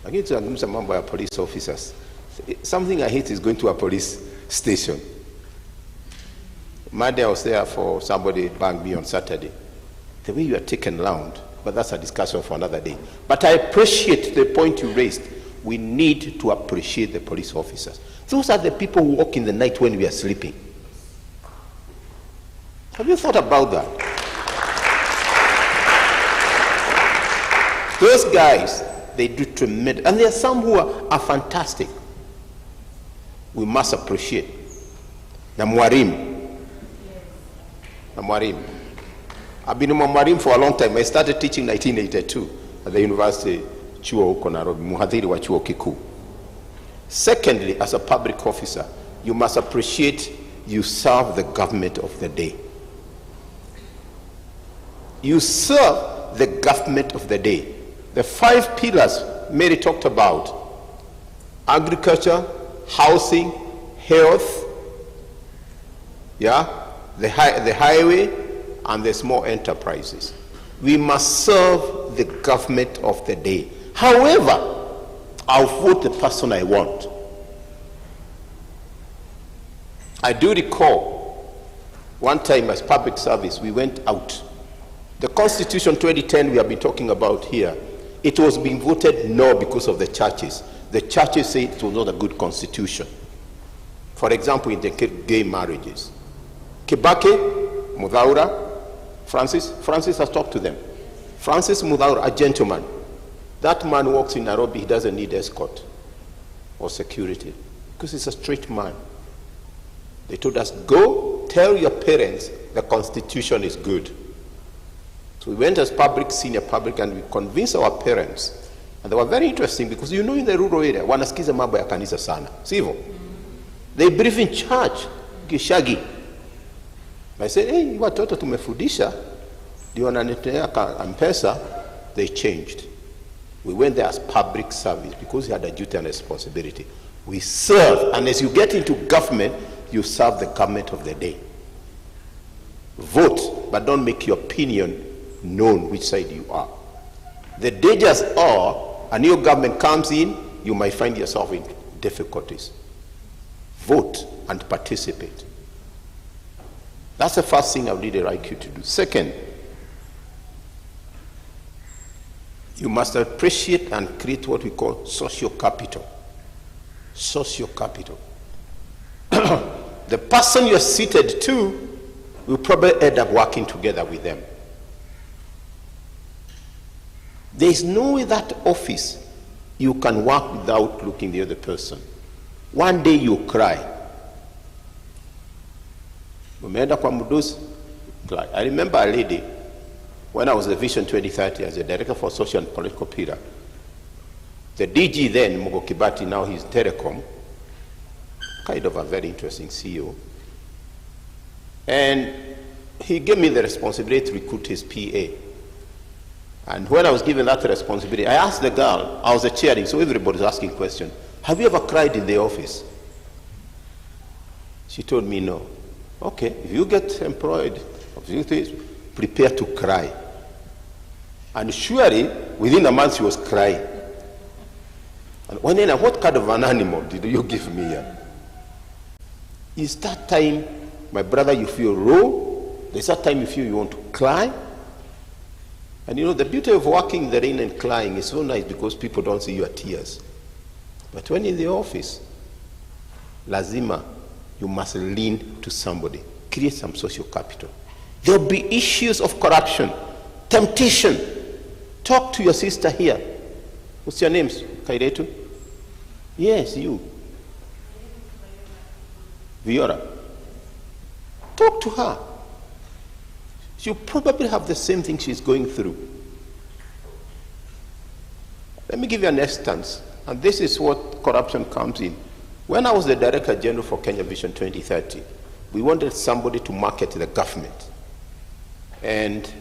Again, to mambo ya police officers. Something I hate is going to a police station. Monday I was there for somebody banged me on Saturday. The way you are taken around, but that's a discussion for another day. But I appreciate the point you raised. We need to appreciate the police officers. Those are the people who walk in the night when we are sleeping. Have you thought about that? Those guys, they do tremendous, and there are some who are fantastic. We must appreciate. Na mwalimu. I've been a mwalimu for a long time. I started teaching in 1982 at the University chuo huko Nairobi, muhadhiri wa chuo kikuu. Secondly, as a public officer, you must appreciate you serve the government of the day. You serve the government of the day. The 5 pillars Mary talked about: agriculture, housing, health, the highway, and the small enterprises. We must serve the government of the day. However, I'll vote the person I want. I do recall one time as public service, we went out. The Constitution 2010 we have been talking about here, it was being voted no because of the churches. The churches say it was not a good constitution. For example, in the gay marriages. Kibaki, Mudhaura, Francis has talked to them. Francis Mudhaura, a gentleman. That man walks in Nairobi, he doesn't need escort or security because he's a straight man. They told us, go tell your parents the Constitution is good. So we went as senior public, and we convinced our parents. And they were very interesting because in the rural area, wanasikiza mambo ya kanisa sana. Sivyo? They brief in church, Gishagi. I said, hey, watoto tumefundisha, ndio wananitea M-Pesa. They changed. We went there as public service because we had a duty and responsibility. We serve, and as you get into government, you serve the government of the day. Vote, but don't make your opinion known which side you are. The dangers are, a new government comes in, you might find yourself in difficulties. Vote and participate. That's the first thing I would really like you to do. Second, you must appreciate and create what we call social capital. Social capital. The person you're seated to will probably end up working together with them. There is no way that office you can work without looking the other person. One day you cry. Umeenda kwa mdosi. I remember a lady, when I was the Vision 2030 as a director for social and political pillar, the DG then, Mugo Kibati, now he's Telecom, kind of a very interesting CEO. And he gave me the responsibility to recruit his PA. And when I was given that responsibility, I asked the girl, I was the chairing, so everybody's asking questions, have you ever cried in the office? She told me no. Okay, if you get employed, prepare to cry. And surely, within a month, she was crying. And what kind of an animal did you give me here? Is that time, my brother, you feel raw? There's that time you feel you want to cry? And you know, the beauty of walking in the rain and crying is so nice because people don't see your tears. But when in the office, lazima, you must lean to somebody. Create some social capital. There'll be issues of corruption, temptation. Talk to your sister here. What's your name, Kairetu? Yes, you. Viola. Talk to her. She'll probably have the same thing she's going through. Let me give you an instance, and this is what corruption comes in. When I was the Director General for Kenya Vision 2030, we wanted somebody to market the government. And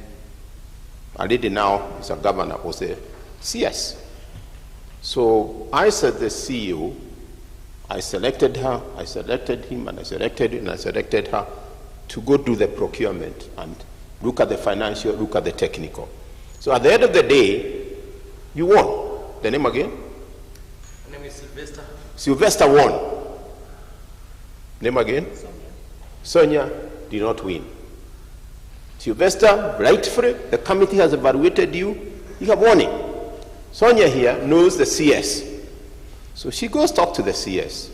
a lady now is a governor, was a CS. So I said the CEO, I selected her, I selected him, and I selected her to go do the procurement and look at the financial, look at the technical. So at the end of the day, you won. The name again? My name is Sylvester. Sylvester won. Name again? Sonia did not win. Sylvester, rightfully, the committee has evaluated you. You have won it. Sonia here knows the CS. So she goes talk to the CS.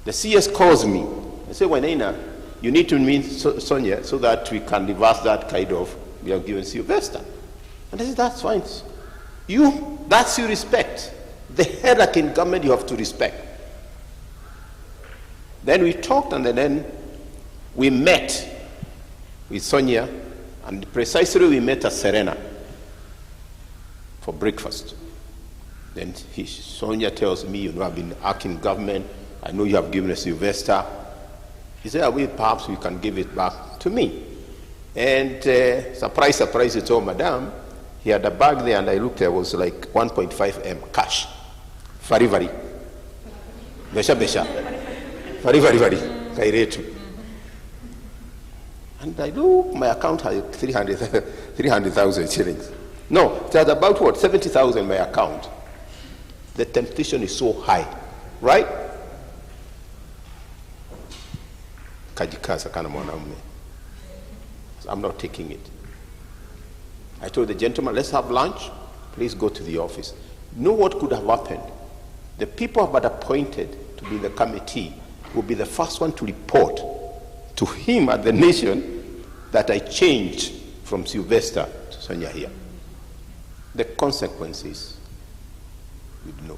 The CS calls me. I say, Wanena, you need to meet Sonia so that we can reverse that kind of, we have given Sylvester. And I said, that's fine. That's your respect. The hierarchy in government you have to respect. Then we talked and then we met with Sonia, and precisely we met at Serena for breakfast. Then Sonia tells me, you know, I've been acting government, I know you have given us Sylvester. Is there a way perhaps we can give it back to me? And surprise, surprise, it's all Madam. He had a bag there and I looked, there was like 1.5 M cash. Very, very. Besha, besha. Very, very, very. Kairetu. And I look, my account had 300,000 shillings. No, it was about what? 70,000 my account. The temptation is so high, right? Kajikaza kana mwanaume. I'm not taking it. I told the gentleman, let's have lunch. Please go to the office. Know what could have happened? The people I've appointed to be in the committee will be the first one to report to him at the nation that I changed from Sylvester to Sonia here. The consequences, you'd know.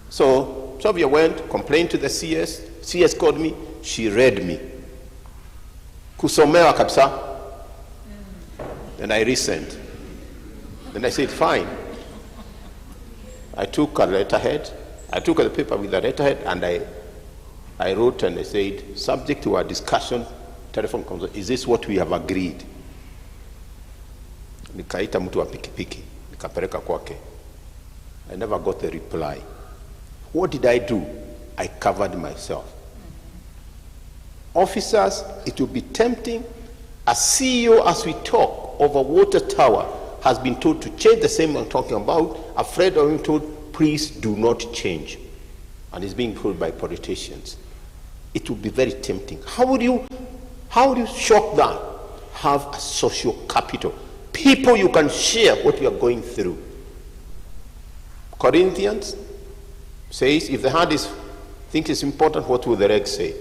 So Sylvia went, complained to the CS. CS called me. She read me. Kusomewa kabisa. And I listened. Then I said, fine. I took a letterhead. I took the paper with the letterhead and I wrote and I said, subject to our discussion, telephone conversation, is this what we have agreed? Nikaita mtu wa pikipiki, nikapeleka kwake. I never got a reply. What did I do? I covered myself. Officers, it will be tempting. A CEO, as we talk, of a water tower has been told to change the same I'm talking about, afraid of being told, please do not change. And it's being told by politicians. It will be very tempting. How would you shock that? Have a social capital. People you can share what you are going through. Corinthians says, if the heart thinks it's important, what will the legs say?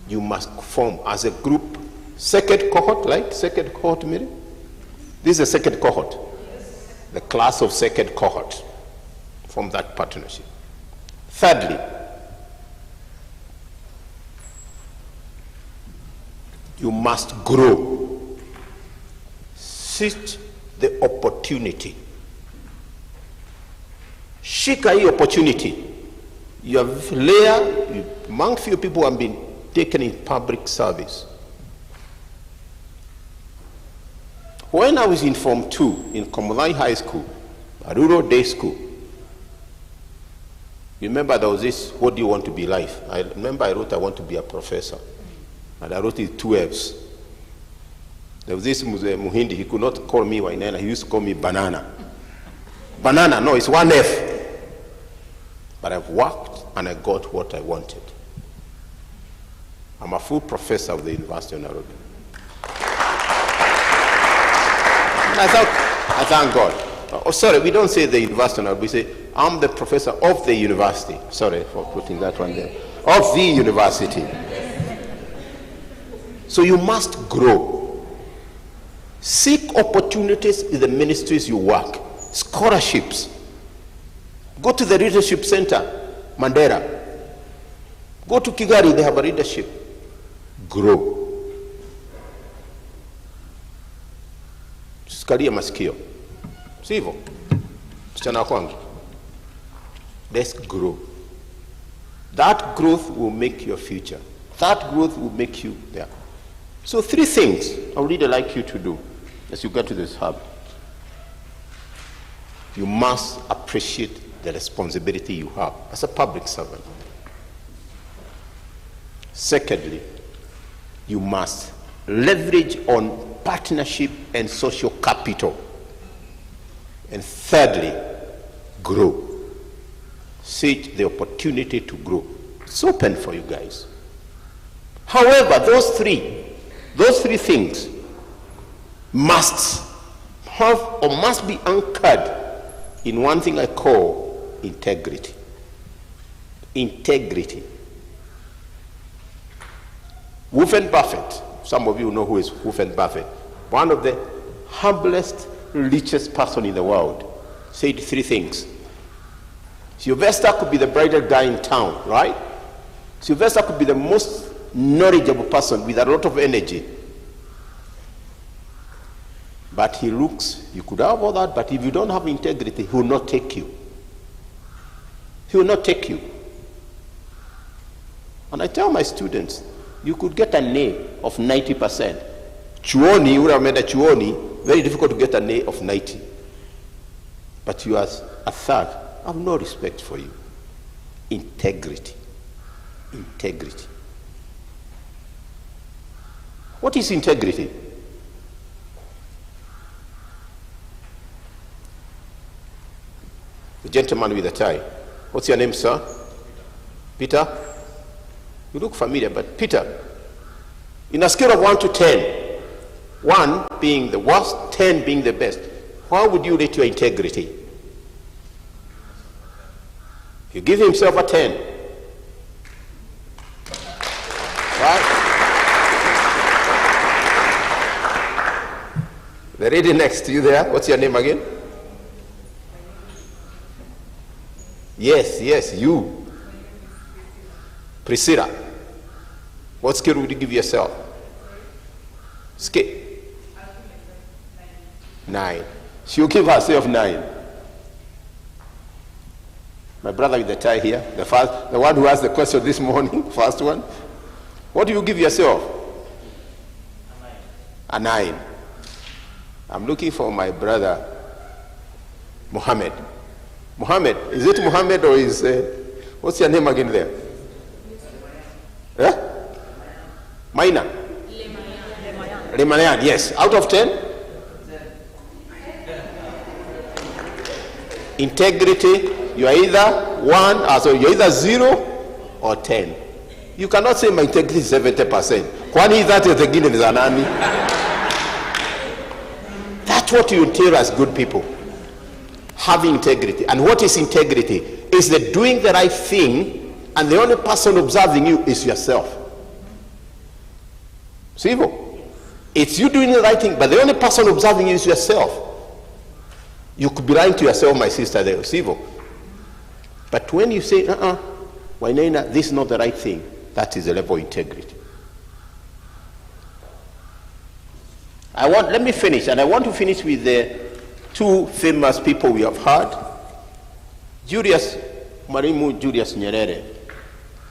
You must form as a group. Second cohort, right? Second cohort, Miri? This is the second cohort. Yes. The class of second cohort. Form that partnership. Thirdly, You must grow. Seize the opportunity. Shika hii opportunity. You have layer, among few people who have been taken in public service. When I was in Form 2 in Komolai High School, a rural day school, remember there was this, what do you want to be life? I remember I wrote, I want to be a professor. And I wrote it 2 F's. There was this Muhindi, he could not call me Wainaina, he used to call me Banana. Banana, no, it's 1 F. But I've worked and I got what I wanted. I'm a full professor of the University of Nairobi. I thank God. Oh, sorry, we don't say the University of Nairobi, we say, I'm the professor of the university. Sorry for putting that one there. Of the university. So you must grow. Seek opportunities in the ministries you work. Scholarships. Go to the Leadership Center, Mandera. Go to Kigali, they have a leadership. Grow. Sikalia masikio. Sivyo? Msichana kwangu. Let's grow. That growth will make your future. That growth will make you there. So 3 things I would really like you to do as you get to this hub. You must appreciate the responsibility you have as a public servant. Secondly, you must leverage on partnership and social capital. And thirdly, grow. Seek the opportunity to grow. It's open for you guys. However, those three things must have or must be anchored in one thing I call integrity. Integrity. Warren Buffett, some of you know who is Warren Buffett, one of the humblest, richest person in the world, said 3 things. Sylvester could be the brightest guy in town, right? Sylvester could be the most knowledgeable person with a lot of energy. But he looks, you could have all that, but if you don't have integrity, he will not take you. He will not take you. And I tell my students, you could get an A of 90%. Chuoni, ule amenda chuoni, very difficult to get an A of 90. But you as a third, I have no respect for you. Integrity. Integrity. What is integrity? The gentleman with the tie. What's your name, sir? Peter? You look familiar, but Peter, in a scale of 1 to 10, 1 being the worst, 10 being the best, how would you rate your integrity? You give himself a 10. Right? The lady next to you there, what's your name again? Yes, you. Priscilla. What scale would you give yourself? Scale? 9. She'll give herself 9. My brother with the tie here, the one who asked the question this morning, first one. What do you give yourself? A 9. I'm looking for my brother, Mohammed. Mohammed, is it Mohammed or is, what's your name again there? Maina? Lemayan, yes. Out of 10? Integrity, you are either 1, so you're either 0 or 10. You cannot say my integrity is 70%. Kwani that is the Guinea Zanani. That's what you entail as good people. Having integrity. And what is integrity? Is the doing the right thing, and the only person observing you is yourself. Sivo? It's you doing the right thing, but the only person observing you is yourself. You could be lying to yourself, my sister, there, Sivo. But when you say, Wainaina, this is not the right thing, that is the level of integrity. Let me finish, and I want to finish with the two famous people we have heard. Mwalimu Julius Nyerere,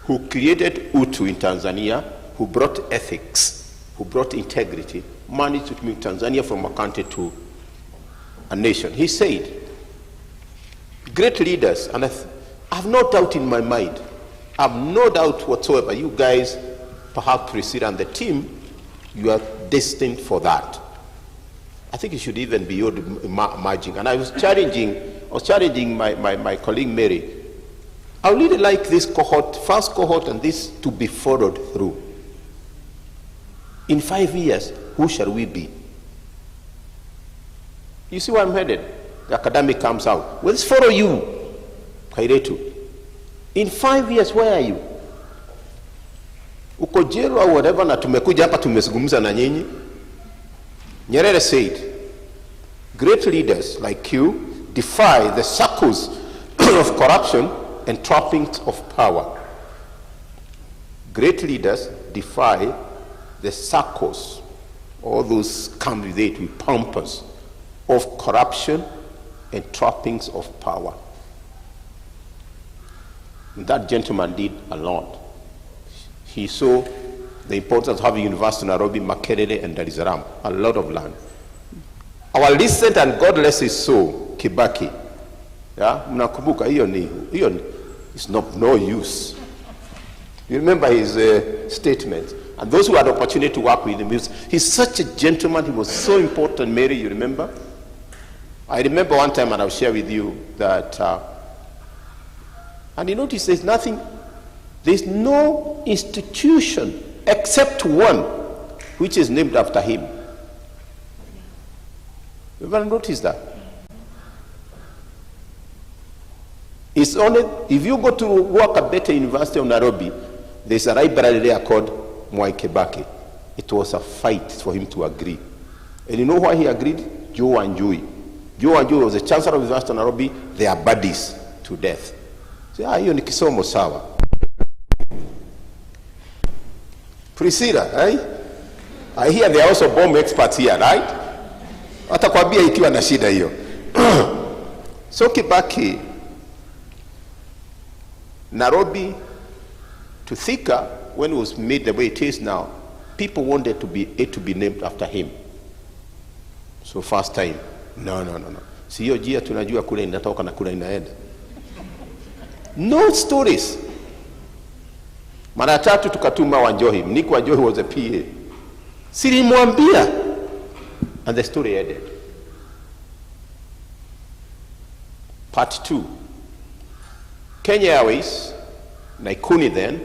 who created Utu in Tanzania, who brought ethics, who brought integrity, managed to move Tanzania from a country to a nation. He said, great leaders, and I have no doubt in my mind, I have no doubt whatsoever, you guys, perhaps Priscilla and the team, you are destined for that. I think you should even be emerging. And I was challenging my colleague Mary. I would really like this cohort, first cohort, and this to be followed through. In 5 years, who shall we be? You see where I'm headed? The academic comes out. Let's follow you, Kairetu. In 5 years, where are you? Uko jelo or whatever, na tumekuja hapa tumezungumza na nyinyi. Nyerere said, great leaders like you defy the circles of corruption and trappings of power. Great leaders defy the circles, all those candidates with pompous, of corruption and trappings of power. And that gentleman did a lot. He saw the importance of having university in Nairobi, Makerere, and Dar es Salaam, a lot of land. Our recent and God bless his soul, Kibaki, yeah, mnakumbuka hiyo is no use. You remember his statement, and those who had the opportunity to work with him, he's such a gentleman. He was so important. Mary, you remember? I remember one time, and I'll share with you that, and you notice there's no institution except one which is named after him. You ever notice that? It's only, if you go to work at Bete University of Nairobi, there's a library there called Mwai Kibaki. It was a fight for him to agree. And you know why he agreed? Joe Wanjui. Joe Wanjui was the Chancellor of the University of Nairobi. They are buddies to death. So, hiyo ni kisomo sawa. Priscilla, right? I hear they are also bomb experts here, right? Watakwambia ikiwa na shida hiyo. So Kibaki, Nairobi to Thika, when it was made the way it is now, people wanted it to be named after him. So first time, no. Siyo jia tunajua kule inatoka na kule inaenda. No stories. Mara tatu tukatuma Wanjohi. Nick Wanjohi was a PA. Silimwambia. And the story ended. Part 2. Kenya Airways, Naikuni then,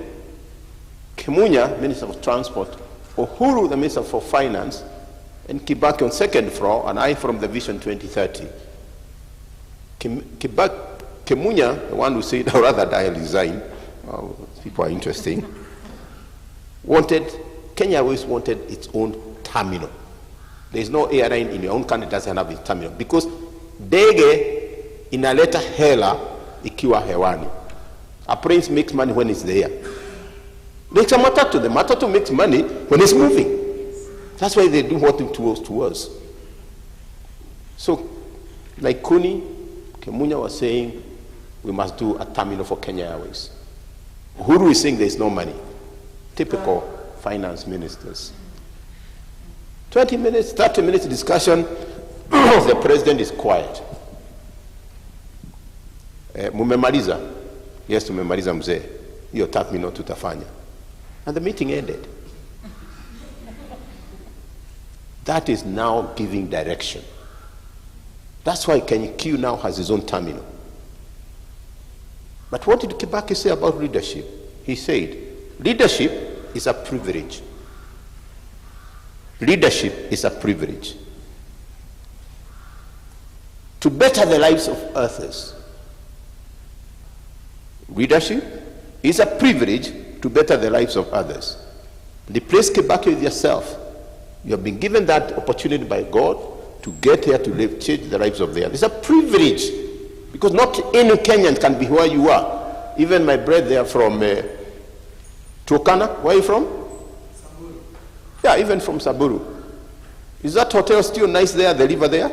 Kimunya, Minister of Transport, Uhuru, the Minister for Finance, and Kibaki on second floor, and I from the Vision 2030. Kimunya, the one who said, I'd rather die and resign, people are interesting, Kenya Airways wanted its own terminal. There is no airline in your own country that doesn't have its terminal, because ndege inaleta hela ikiwa hewani. A prince makes money when it's there. There's a matatu. The matatu makes money when it's moving. That's why they do what it to us. So, like Kuni, Kimunya was saying, we must do a terminal for Kenya Airways. Uhuru is saying there's no money. Typical finance ministers. 20 minutes, 30 minutes discussion, the president is quiet. Mumemaliza? Yes, tumemaliza mzee. Hiyo terminal tutafanya. And the meeting ended. That is now giving direction. That's why Kenya Q now has his own terminal. But what did Kibaki say about leadership? He said, leadership is a privilege. Leadership is a privilege. To better the lives of others. Leadership is a privilege to better the lives of others. Replace Kibaki with yourself. You have been given that opportunity by God to get here to live, change the lives of the others. It's a privilege, because not any Kenyan can be where you are. Even my brother there from Turkana, where are you from? Saburu. Yeah, even from Saburu. Is that hotel still nice there, the river there?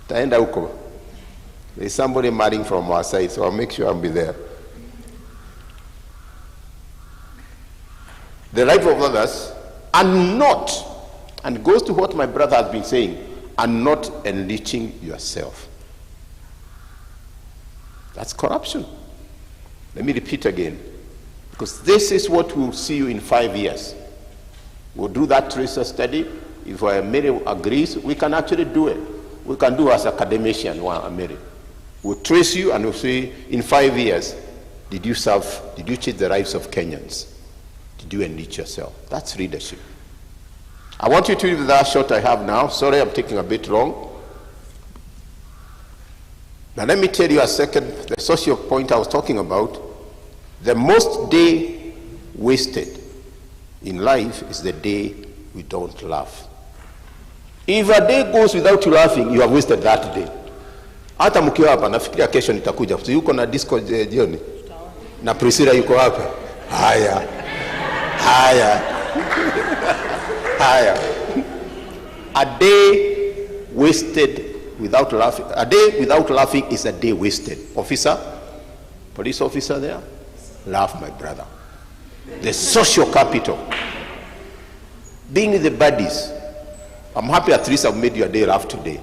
Taenda huko. There's somebody marrying from our side, so I'll make sure I'll be there. The life of others and not, and goes to what my brother has been saying, and not enriching yourself. That's corruption. Let me repeat again, because this is what we'll see you in 5 years. We'll do that research study. If Mary agrees, we can actually do it. We can do as academician, Mary. We'll trace you and we'll say, in 5 years, did you change the lives of Kenyans? Did you enrich yourself? That's leadership. I want you to read that shot I have now. Sorry, I'm taking a bit long. Now let me tell you the social point I was talking about. The most day wasted in life is the day we don't laugh. If a day goes without you laughing, you have wasted that day. Hata mkiwa hapa nafikiria kesho nitakuja. So yuko na disco jioni. Na Priscilla yuko hapa. Haya. A day wasted without laughing. A day without laughing is a day wasted. Officer, police officer there, laugh, my brother. The social capital. Being with the buddies. I'm happy at least I've made your day laugh today.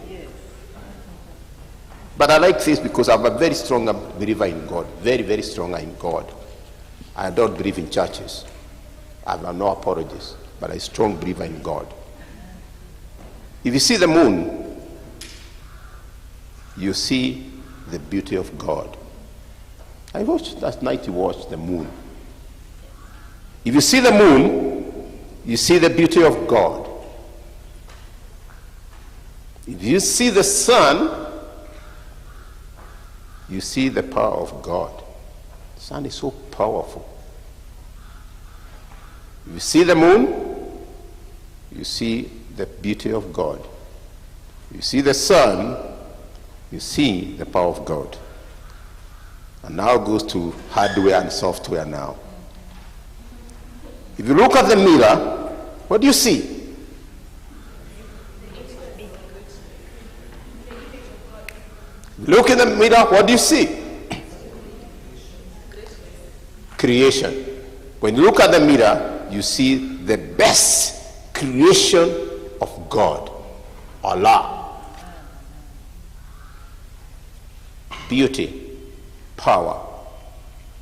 But I like this because I'm a very strong believer in God. Very, very strong in God. I don't believe in churches. I have no apologies. But I'm a strong believer in God. If you see the moon, you see the beauty of God. I watched last night, you watched the moon. If you see the moon, you see the beauty of God. If you see the sun, you see the power of God. The sun is so powerful. If you see the moon, you see the beauty of God. You see the sun, you see the power of God. And now it goes to hardware and software now. If you look at the mirror, what do you see? Look in the mirror, what do you see? Creation. When you look at the mirror, you see the best creation of God, Allah. Beauty, power,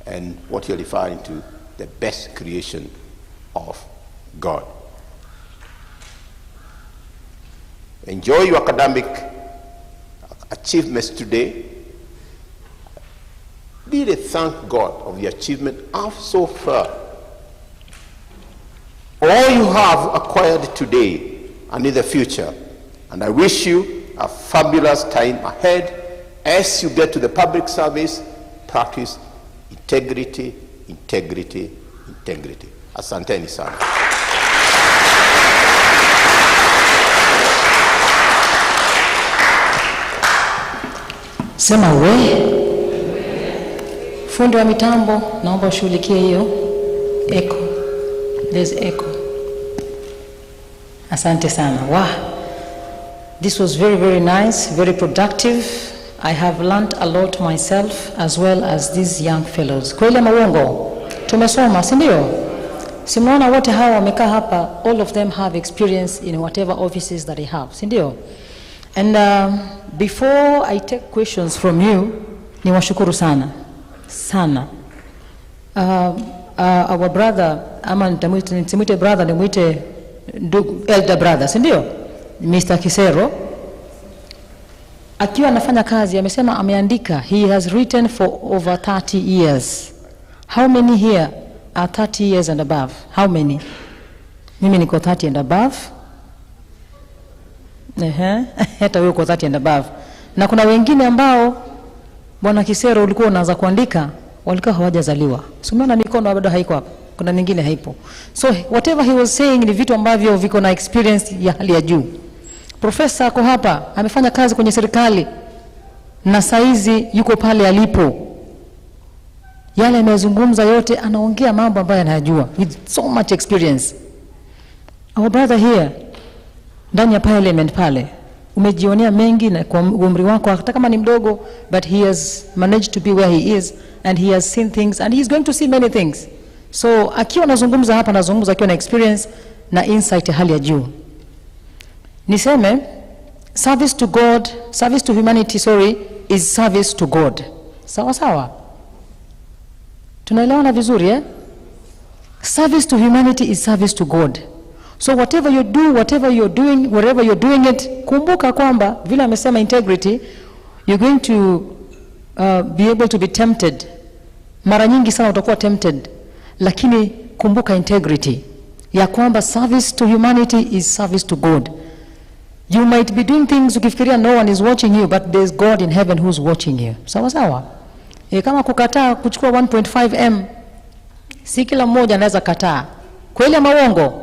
and what you're referring to, the best creation of God. Enjoy your academic achievements today. Really thank God of the achievement of so far. All you have acquired today and in the future. And I wish you a fabulous time ahead as you get to the public service. Practice integrity, integrity, integrity. Asanteni sana. Sema we. Fundi wa mitambo, naomba ushughulikie hiyo echo. There's echo. Asante sana. Wow. This was very, very nice, very productive. I have learned a lot myself as well as these young fellows. Kweli mawongo. Tumesoma, si ndio? Simnaona wote hawa wamekaa hapa, all of them have experience in whatever offices that they have, si ndio? And before I take questions from you, niwashukuru sana. Sana. Our brother, ama nitamwite brother, nimwite elder brother, si ndio? Mr. Kisero. Akiwa anafanya kazi, amesema ameandika, he has written for over 30 years. How many here are 30 years and above? How many? Mimi niko 30 and above. Hata wewe uko 30 and above. Na kuna wengine ambao Bwana Kisero ulikuwa unaanza kuandika walikuwa hawajazaliwa. So umeona mikono bado haiko hapa. Kuna nyingine haipo. So whatever he was saying ni vitu ambavyo viko na experience ya hali ya juu. Profesa ako hapa, amefanya kazi kwenye serikali na saizi yuko pale alipo. Yale amezungumza yote anaongea mambo ambayo anayajua with so much experience. Our brother here, ndani ya parliament pale. Umejionea mengi na kwa umri wako hata kama ni mdogo, but he has managed to be where he is and he has seen things and he is going to see many things. So akiwa nazungumza hapa, nazungumza akiwa na experience na insight ya hali ya juu. Niseme service to God, service to humanity, is service to God. Sawa sawa? Tunaelewana vizuri eh? Service to humanity is service to God. So whatever you do, whatever you're doing, wherever you're doing it, kumbuka kwamba vile amesema integrity, you're going to be able to be tempted. Mara nyingi sana utakuwa tempted, lakini kumbuka integrity ya kwamba service to humanity is service to God. You might be doing things ukifikiria no one is watching you, but there's God in heaven who's watching you. Sawa sawa? Kama kukataa kuchukua 1.5M, si kila mmoja anaweza kataa. Kweli ama uongo?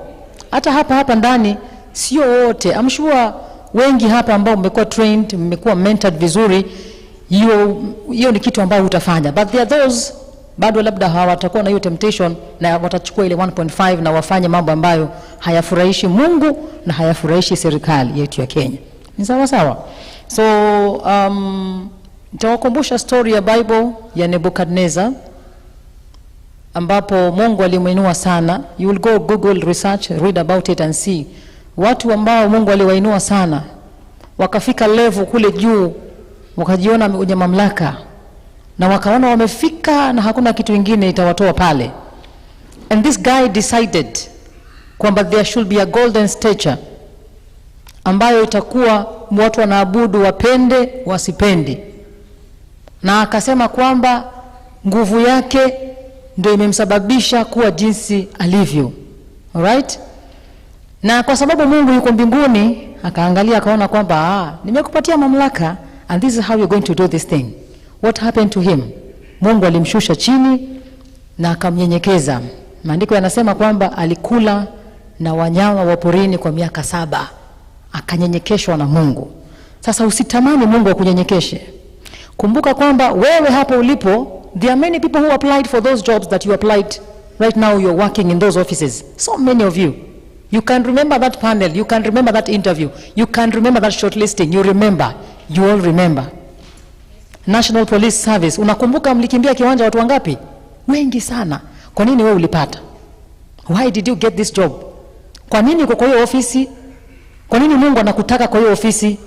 Hata hapa ndani sio wote. I'm sure wengi hapa ambao mmekuwa trained, mmekuwa mentored vizuri, hiyo ni kitu ambao utafanya. But there are those bado labda hawatakuwa na hiyo temptation na watachukua ile 1.5 na wafanye mambo ambayo hayafurahishi Mungu na hayafurahishi serikali yetu ya Kenya. Ni sawa sawa? So nitawakumbusha story ya Bible ya Nebukadnezar ambapo Mungu alimuinua sana. You will go Google research, read about it and see. Watu ambao Mungu aliwainua sana wakafika level kule juu, wakajiona wenye mamlaka na wakaona wamefika na hakuna kitu kingine itawatoa pale. And this guy decided kwamba there should be a golden statue ambayo itakuwa watu wanaabudu wapende wasipende. Na akasema kwamba nguvu yake ndio imemsababisha kuwa jinsi alivyo. Alright? Na kwa sababu Mungu yuko mbinguni, akaangalia akaona kwamba nimekupatia mamlaka and this is how you're going to do this thing. What happened to him? Mungu alimshusha chini na akamnyenyekeza. Maandiko yanasema kwamba alikula na wanyama wa porini kwa miaka 7. Akanyenyekeshwa na Mungu. Sasa usitamani Mungu akunyenyekeshe. Kumbuka kwamba wewe hapo ulipo, there are many people who applied for those jobs that you applied. Right now you're working in those offices. So many of you. You can remember that panel, you can remember that interview, you can remember that shortlisting, you all remember. National Police Service, unakumbuka mlikimbia kiwanja watu wangapi? Wengi sana. Kwa nini wewe ulipata? Why did you get this job? Kwa nini uko kwa hiyo ofisi? Kwa nini Mungu anakutaka kwa hiyo ofisi?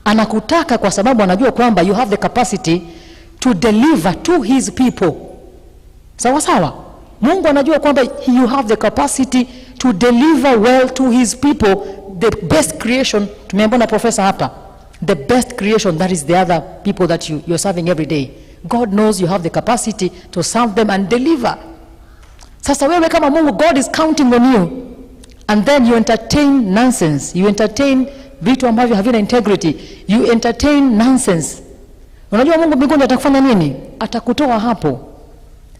Anakutaka kwa sababu anajua kwamba you have the capacity to deliver to his people. Sawa sawa? Mungu anajua kwamba you have the capacity to deliver well to his people, the best creation. Tumeambiwa na professor hapa. The best creation, that is the other people that you're serving every day. God knows you have the capacity to serve them and deliver. Sasa wewe kama Mungu, God is counting on you. And then you entertain nonsense. You entertain vitu ambavyo havina integrity. You entertain nonsense. Unajua Mungu mbinguni atakufanya nini? Atakutoa hapo.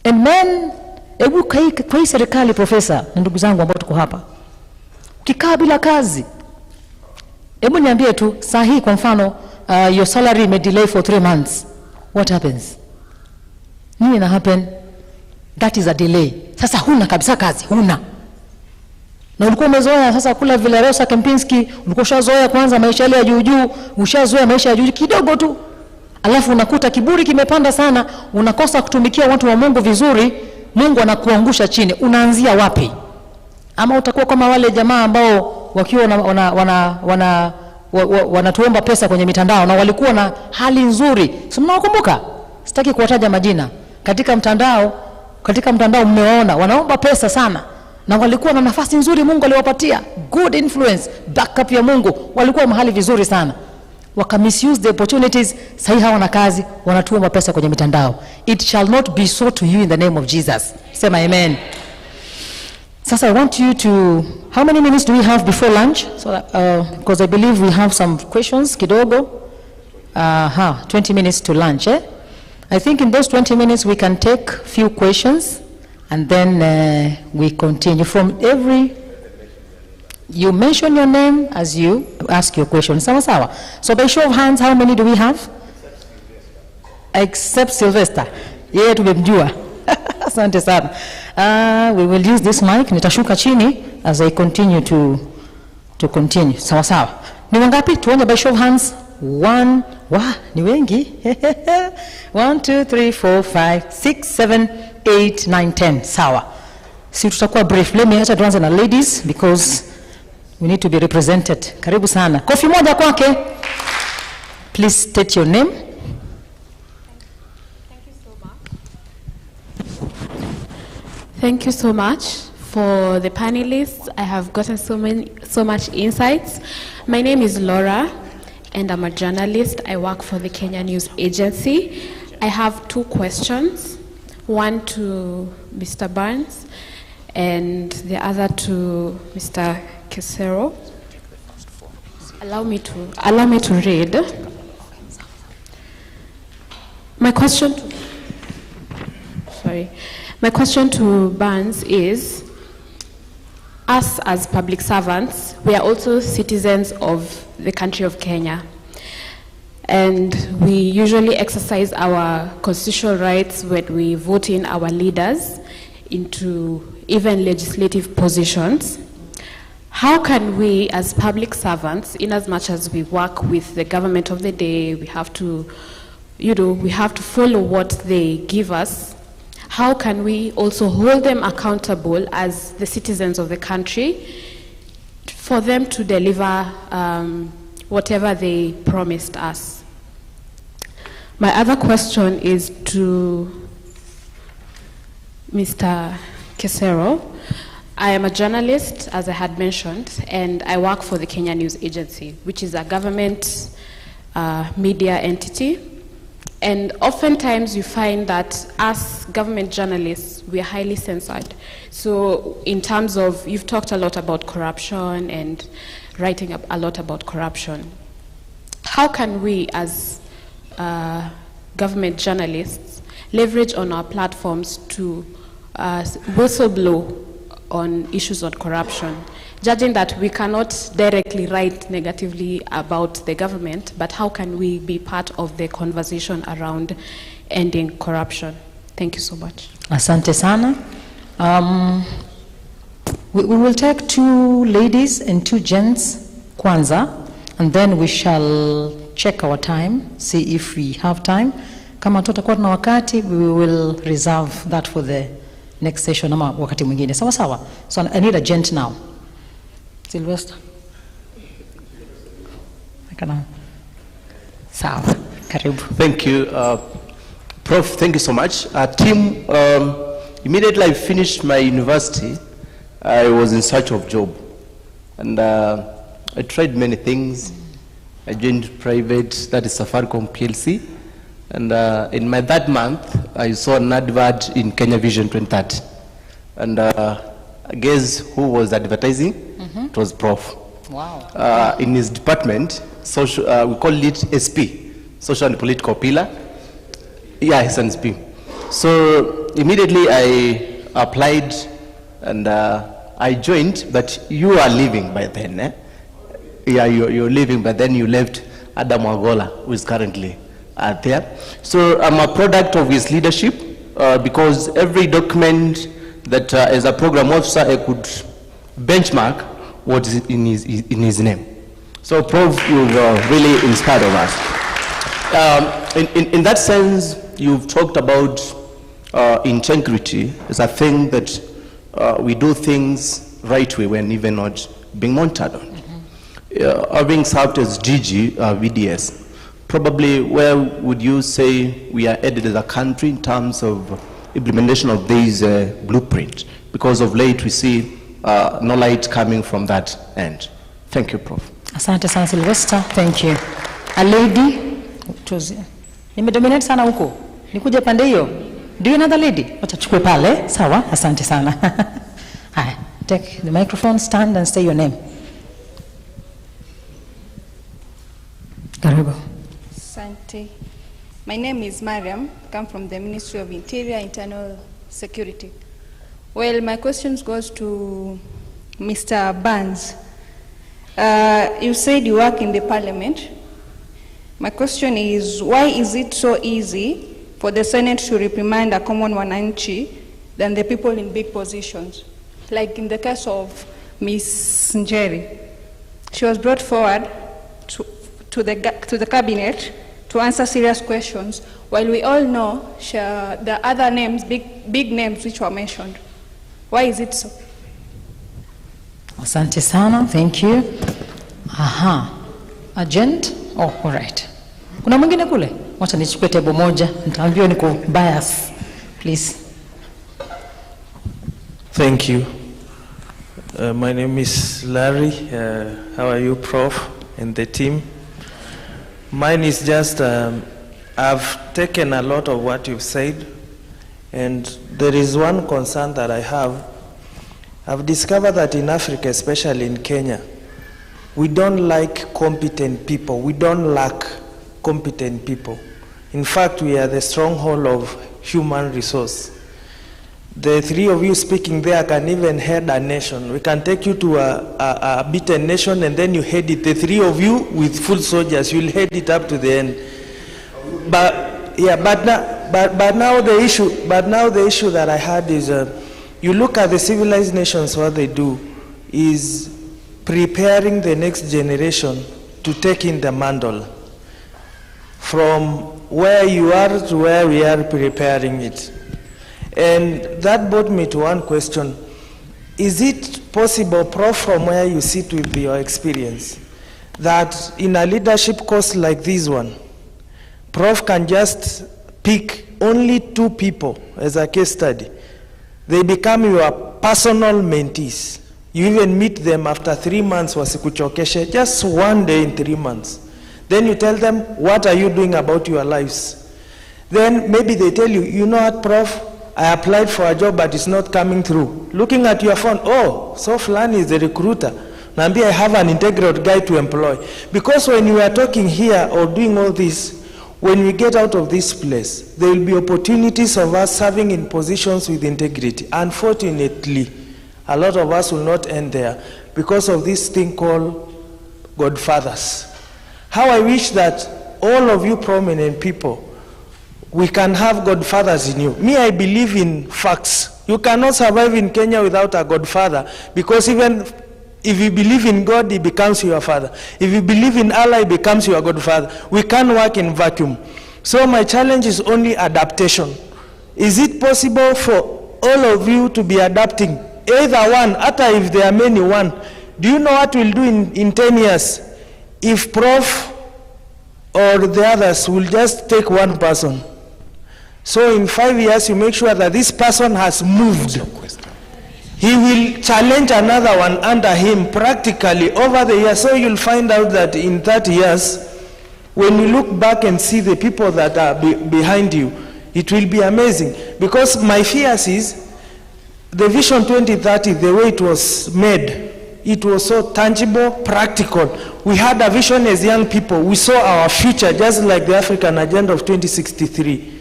And man, hebu kwa hii serikali professor na ndugu zangu ambao tuko hapa, ukikaa bila kazi, hebu niambie tu saa hii kwa mfano your salary may delay for 3 months. What happens? Nini ina happen? That is a delay. Sasa huna kabisa kazi, huna. Na ulikuwa umezoea sasa kula Villarosa Kempinski, ulikuwa ushazoea kwanza maisha yale ya juu, ushazoea maisha ya juu kidogo tu. Alafu unakuta kiburi kimepanda sana, unakosa kutumikia watu wa Mungu vizuri, Mungu anakuangusha chini. Unaanzia wapi? Ama utakuwa kama wale jamaa ambao wakiwa wanatuomba pesa kwenye mitandao na walikuwa na hali nzuri. Si mnawakumbuka? Sitaki kuwataja majina. Katika mtandao mmewaona wanaomba pesa sana na walikuwa na nafasi nzuri Mungu aliwapatia, good influence, backup ya Mungu, walikuwa mahali vizuri sana. Waka misuse the opportunities, sahi hawana kazi, wanatuomba pesa kwenye mitandao. It shall not be so to you in the name of Jesus. Sema amen. Sasa I want you to, how many minutes do we have before lunch? So because I believe we have some questions kidogo. 20 minutes to lunch, eh? I think in those 20 minutes we can take few questions and then we continue from you mention your name as you ask your question. Sawa sawa. So by show of hands, how many do we have? Except Sylvester. Yeye tumemjua. Asante sana. We will use this mic. Nitashuka chini as I continue to to continue. Sawa sawa. Ni wangapi? Tuone by show of hands. 1, ni wengi. 1, 2, 3, 4, 5, 6, 7, 8, 9, 10. Sawa. Si tutakuwa brief. Let me acha tuanze na ladies because we need to be represented. Karibu sana. Kofi moja kwake. Please state your name. Thank you so much for the panelists. I have gotten so much insights. My name is Laura, and I'm a journalist. I work for the Kenya News Agency. I have 2 questions, one to Mr. Barnes and the other to Mr. Kesero. Allow me to read. My question to Barnes is, us as public servants, we are also citizens of the country of Kenya. And we usually exercise our constitutional rights when we vote in our leaders into even legislative positions. How can we as public servants, in as much as we work with the government of the day, we have to follow what they give us, how can we also hold them accountable as the citizens of the country for them to deliver whatever they promised us? My other question is to Mr. Kesero. I am a journalist, as I had mentioned, and I work for the Kenya News Agency, which is a government media entity. And oftentimes you find that as government journalists, we are highly censored. So in terms of, you've talked a lot about corruption and writing a lot about corruption. How can we as government journalists leverage on our platforms to whistleblow on issues on corruption, judging that we cannot directly write negatively about the government, but how can we be part of the conversation around ending corruption? Thank you so much. Asante sana. We will take 2 ladies and 2 gents kwanza, and then we shall check our time, see if we have time. Kama tutakuwa na wakati, we will reserve that for the next session ama wakati mwingine. Sawa sawa. So I need a gent now. Sylvester. Sawa. Karibu. Thank you. Prof, thank you so much. Team, immediately I finished my university, I was in search of job. And I tried many things. I joined private, that is Safaricom PLC. And in my 3rd month, I saw an advert in Kenya Vision 2030. And guess who was advertising? Mm-hmm. It was Prof. Wow. In his department, social, we call it SP, Social and Political Pillar. Yeah, SNSP. So immediately I applied and I joined, but you are leaving by then. Eh? Yeah, you're leaving, but then you left Adam Wagola, who is currently there. So I'm a product of his leadership because every document that as a program officer I could benchmark what is in his name. So Prof, you've really inspired us. In that sense, you've talked about integrity as a thing that we do things right way when even not being monitored on. Having served as DG, VDS, probably where would you say we are headed as a country in terms of implementation of this blueprint? Because of late we see no light coming from that end. Thank you, Prof. Asante sana Sylvester, thank you. A lady, nimedominate sana huko. Nikuje pande hiyo. Do you know the lady? Wacha chukue pale. Sawa, asante sana. Hai, take the microphone, stand and say your name. Karibu. Asante. My name is Mariam. I come from the Ministry of Interior, Internal Security. Well, my question goes to Mr. Barnes. You said you work in the parliament. My question is, why is it so easy for the Senate to reprimand a common wananchi than the people in big positions? Like in the case of Ms. Njeri. she was brought forward to the cabinet to answer serious questions, while we all know the other names, big names which were mentioned. Why is it so? Asante sana, thank you. Aha, agent? Oh, all right. Kuna mwingine kule? Wacha nichukue table moja, nitaambiwa niko bias. Please. Thank you. My name is Larry. How are you, Prof, and the team? Mine is just, I've taken a lot of what you've said, and there is one concern that I have. I've discovered that in Africa, especially in Kenya, we don't like competent people. We don't lack competent people. In fact, we are the stronghold of human resource. The three of you speaking there can even head a nation. We can take you to a beaten nation and then you head it. The three of you with full soldiers, you'll head it up to the end. But now the issue that I had is, you look at the civilized nations, what they do is preparing the next generation to take in the mantle. From where you are to where we are preparing it. And that brought me to one question. Is it possible, Prof, from where you sit with your experience, that in a leadership course like this one, Prof can just pick only 2 people as a case study? They become your personal mentees. You even meet them after 3 months, wasikuchokeshe, just one day in 3 months. Then you tell them, what are you doing about your lives? Then maybe they tell you, you know what, Prof, I applied for a job, but it's not coming through. Looking at your phone, oh, so Fulani is the recruiter. Nambi, I have an integral guy to employ. Because when you are talking here or doing all this, when we get out of this place, there will be opportunities of us serving in positions with integrity. Unfortunately, a lot of us will not end there because of this thing called godfathers. How I wish that all of you prominent people, we can have godfathers in you. Me, I believe in facts. You cannot survive in Kenya without a godfather, because even if you believe in God, he becomes your father. If you believe in Allah, he becomes your godfather. We can't work in vacuum. So my challenge is only adaptation. Is it possible for all of you to be adapting? Either one, after if there are many, one. Do you know what we'll do in 10 years? If Prof or the others will just take one person. So in 5 years, you make sure that this person has moved. He will challenge another one under him practically over the years. So you'll find out that in 30 years, when you look back and see the people that are behind you, it will be amazing. Because my fears is, the Vision 2030, the way it was made, it was so tangible, practical. We had a vision as young people. We saw our future, just like the African Agenda of 2063.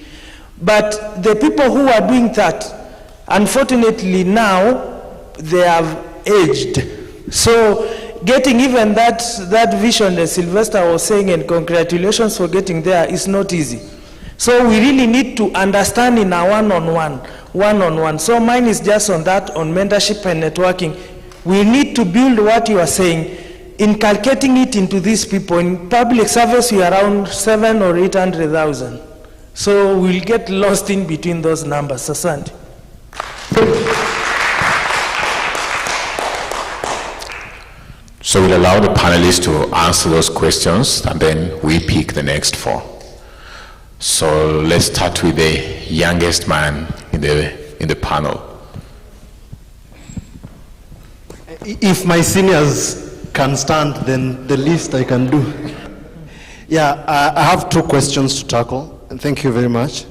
But the people who are doing that, unfortunately now, they have aged. So getting even that vision that Sylvester was saying, and congratulations for getting there, is not easy. So we really need to understand in our one-on-one. So mine is just on that, on mentorship and networking. We need to build what you are saying, inculcating it into these people. In public service, we are around 700,000 or 800,000. So we'll get lost in between those numbers. Asante. So we'll allow the panelists to answer those questions, and then we pick the next 4. So let's start with the youngest man in the panel. If my seniors can stand, then the least I can do. Yeah, I have 2 questions to tackle, and thank you very much.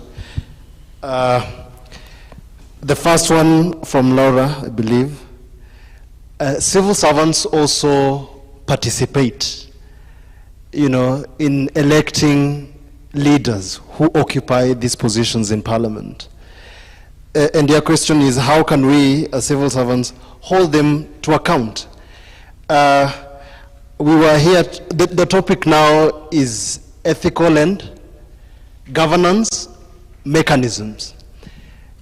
The first one from Laura, I believe. Civil servants also participate, in electing leaders who occupy these positions in Parliament. And your question is, how can we, as civil servants, hold them to account? We were here, the topic now is ethical and governance mechanisms.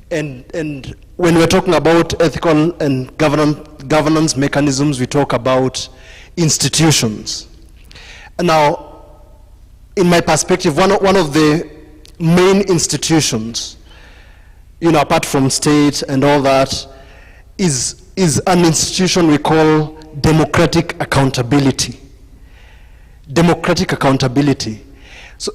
And when we're talking about ethical and governance mechanisms, we talk about institutions. Now, in my perspective, one of the main institutions, apart from state and all that, is an institution we call democratic accountability. Democratic accountability. So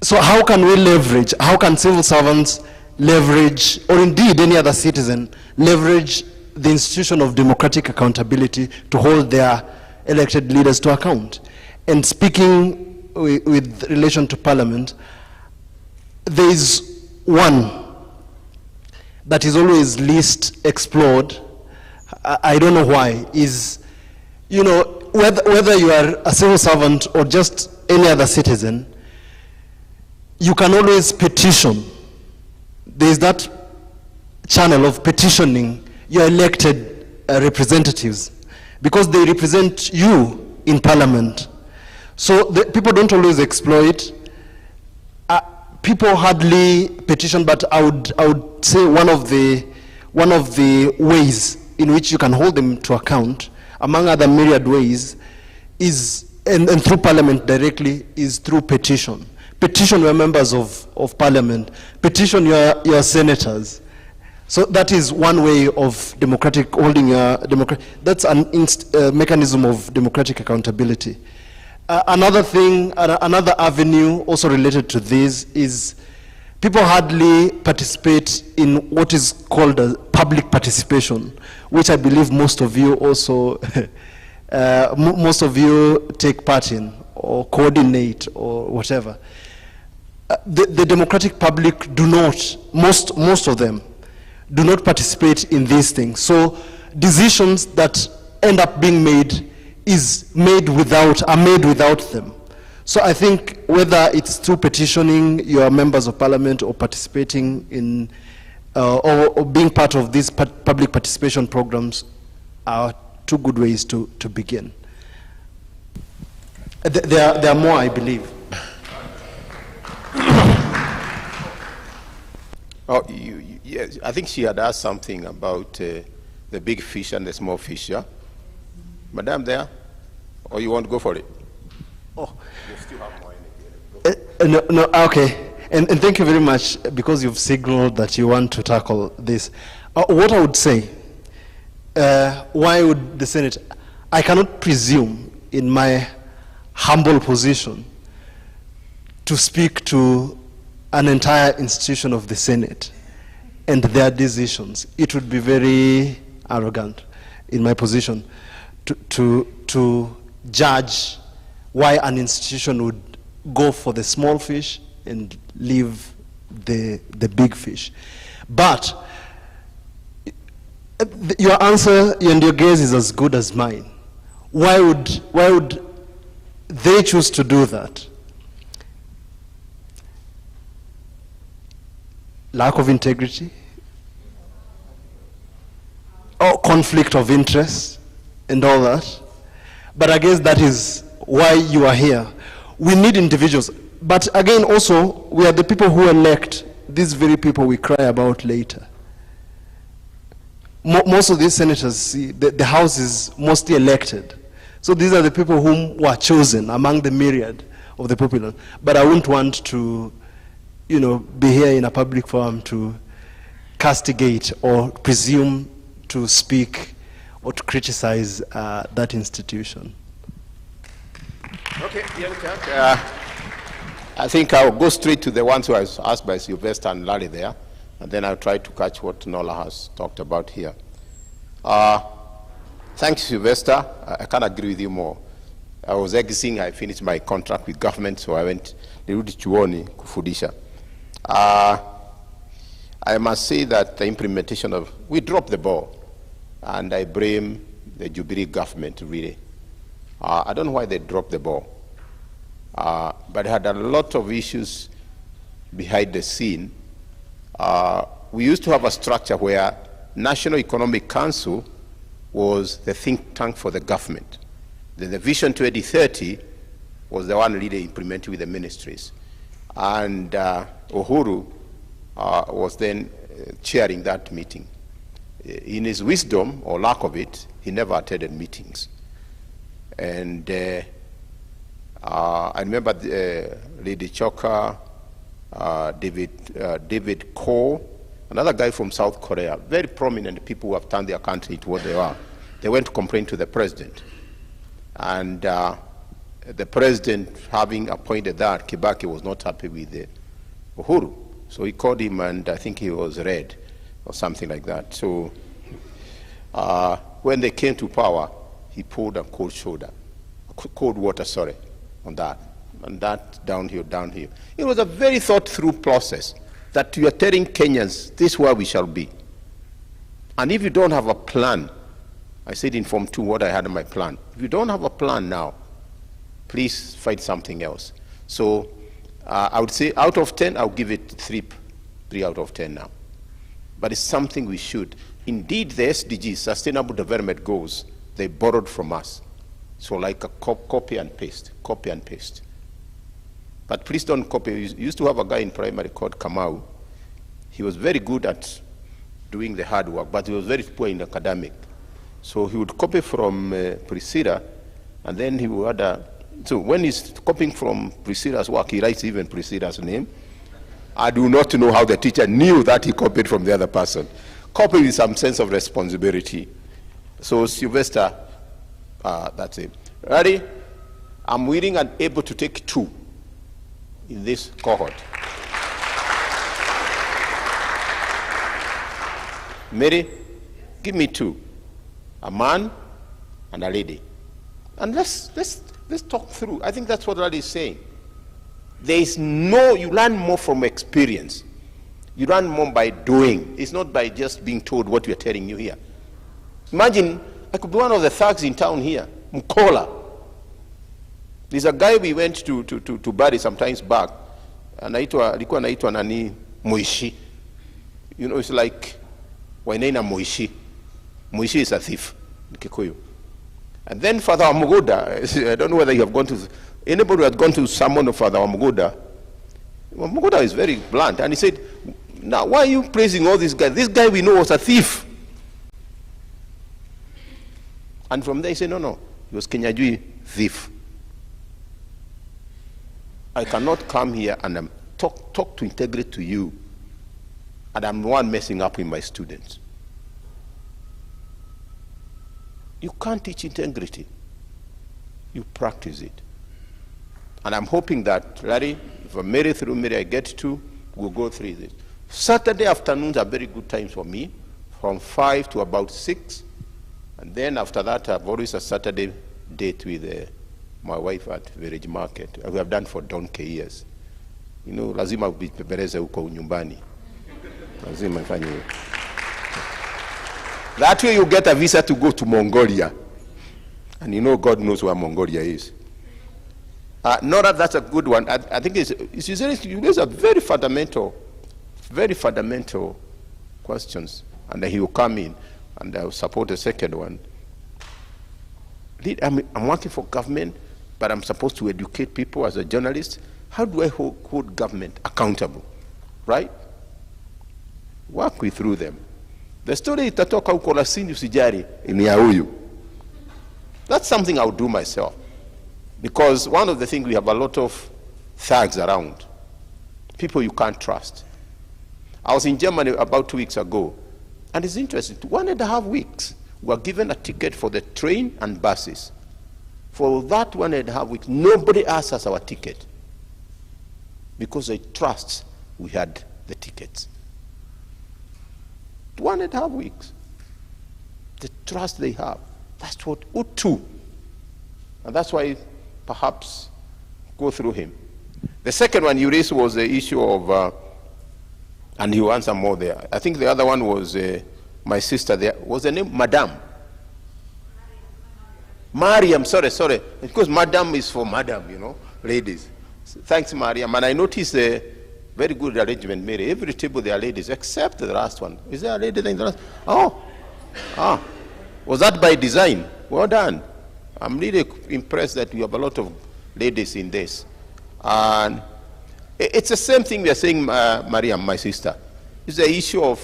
so how can we leverage, how can civil servants leverage, or indeed any other citizen, leverage the institution of democratic accountability to hold their elected leaders to account? And speaking with relation to Parliament, there is one that is always least explored. I don't know why, is, whether you are a civil servant or just any other citizen, you can always petition. There is that channel of petitioning your elected representatives, because they represent you in Parliament. So people don't always exploit. People hardly petition, but I would say one of the ways in which you can hold them to account, among other myriad ways, is, and through Parliament directly, is through petition. Petition your members of Parliament. Petition your senators. So that is one way of democratic holding your that's an mechanism of democratic accountability. Another thing, another avenue also related to this is people hardly participate in what is called a public participation, which I believe most of you also, most of you take part in or coordinate or whatever. The democratic public do not, most of them, do not participate in these things. So decisions that end up being made are made without them. So I think whether it's through petitioning your members of Parliament or participating in, or being part of these public participation programs are two good ways to begin. There are more, I believe. Oh, yes, I think she had asked something about the big fish and the small fish, yeah? Madam there? Or you want to go for it? Oh. You still have more in it. No, okay. And thank you very much, because you've signaled that you want to tackle this. What I would say, why would the Senate, I cannot presume in my humble position to speak to an entire institution of the Senate and their decisions. It would be very arrogant in my position to judge why an institution would go for the small fish and leave the big fish. But your answer and your guess is as good as mine. Why would they choose to do that? Lack of integrity, or conflict of interest, and all that. But I guess that is why you are here. We need individuals. But again, also, we are the people who elect these very people we cry about later. Most of these senators, the House is mostly elected. So these are the people whom were chosen among the myriad of the populace. But I wouldn't want to, be here in a public forum to castigate or presume to speak or to criticize that institution. Okay, I think I'll go straight to the ones who was asked by Sylvester and Larry there, and then I'll try to catch what Nola has talked about here. Thanks, Sylvester. I can't agree with you more. I was exiting, I finished my contract with government, so I went to Chuoni, Kufudisha. I must say that the implementation of, we dropped the ball, and I blame the Jubilee government, really. I don't know why they dropped the ball, but it had a lot of issues behind the scene. We used to have a structure where National Economic Council was the think tank for the government. Then the Vision 2030 was the one really implemented with the ministries. And Uhuru was then chairing that meeting. In his wisdom, or lack of it, he never attended meetings. And I remember Lady Choka, David Ko, another guy from South Korea, very prominent people who have turned their country into what they are. They went to complain to the president. And the president, having appointed that, Kibaki was not happy with Uhuru. So he called him, and I think he was red or something like that. So when they came to power, he poured a cold water on that. And that downhill. It was a very thought-through process that you are telling Kenyans, this is where we shall be. And if you don't have a plan, I said in Form 2 what I had in my plan. If you don't have a plan now, please find something else. So I would say out of 10, I'll give it 3 out of 10 now. But it's something we should. Indeed, the SDGs, Sustainable Development Goals, they borrowed from us. So like a copy and paste. But please don't copy. We used to have a guy in primary called Kamau. He was very good at doing the hard work, but he was very poor in academic. So he would copy from Priscilla, and then he would so when he's copying from Priscilla's work, he writes even Priscilla's name. I do not know how the teacher knew that he copied from the other person. Copy with some sense of responsibility. So Sylvester, that's it. Ready? I'm willing and able to take 2 in this cohort. Mary, give me 2. A man and a lady. And let's talk through. I think that's what Rally is saying. There is you learn more from experience. You learn more by doing. It's not by just being told what we're telling you here. Imagine, I could be one of the thugs in town here, Mkola. There's a guy we went to bury some times back, and alikuwa anaitwa nani Moishi. You know, it's like Wainaina Moishi. Moishi is a thief in Kikuyu. And then Father Wamugoda, I don't know whether you have gone to, anybody who has gone to someone of Father Wamugoda. Wamugoda is very blunt, and he said, now why are you praising all these guys? This guy we know was a thief. And from there he said, no, he was Kenyajui thief. I cannot come here and talk to integrate to you, and I'm the one messing up with my students. You can't teach integrity. You practice it. And I'm hoping that, Larry, if I'm married through Mary, I get to, we'll go through this. Saturday afternoons are very good times for me, from 5 to about 6. And then after that, I've always a Saturday date with my wife at Village Market. We have done for donkey years. You know, lazima upepereze huko nyumbani. Lazima ifanye. That way you get a visa to go to Mongolia. And you know God knows where Mongolia is. Nora, that's a good one. I think you raise a very fundamental questions. And he will come in, and I will support the second one. I'm working for government, but I'm supposed to educate people as a journalist. How do I hold government accountable? Right? Work through them. The story itatoka huko Lasini usijari ni ya huyu. That's something I'll do myself. Because one of the things, we have a lot of thugs around. People you can't trust. I was in Germany about 2 weeks ago, and it's interesting. 1.5 weeks, we were given a ticket for the train and buses. For that 1.5 weeks, nobody asked us our ticket, because they trust we had the tickets. 1.5 weeks. The trust they have. That's what Utu. And that's why perhaps go through him. The second one you raised was the issue of, and he will answer more there. I think the other one was my sister there. Was the name Madam? Mariam, sorry. Because Madam is for Madam, you know, ladies. Thanks, Mariam. And I noticed very good arrangement, Mary. Every table there are ladies, except the last one. Is there a lady in the last? Oh. Was that by design? Well done. I'm really impressed that you have a lot of ladies in this. And it's the same thing we are saying, Mariam, my sister. It's the issue of,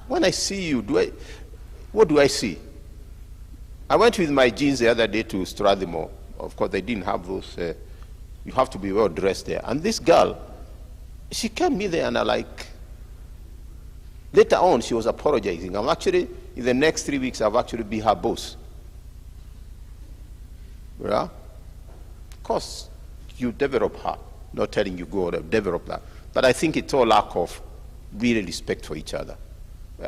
when I see you, what do I see? I went with my jeans the other day to Strathmore. Of course, they didn't have those. You have to be well dressed there. And this girl, she came me there, and I like. Later on, she was apologizing. I'm actually, in the next 3 weeks, I've actually be her boss. Yeah? Of course, you develop her. Not telling you go develop that. But I think it's all lack of really respect for each other.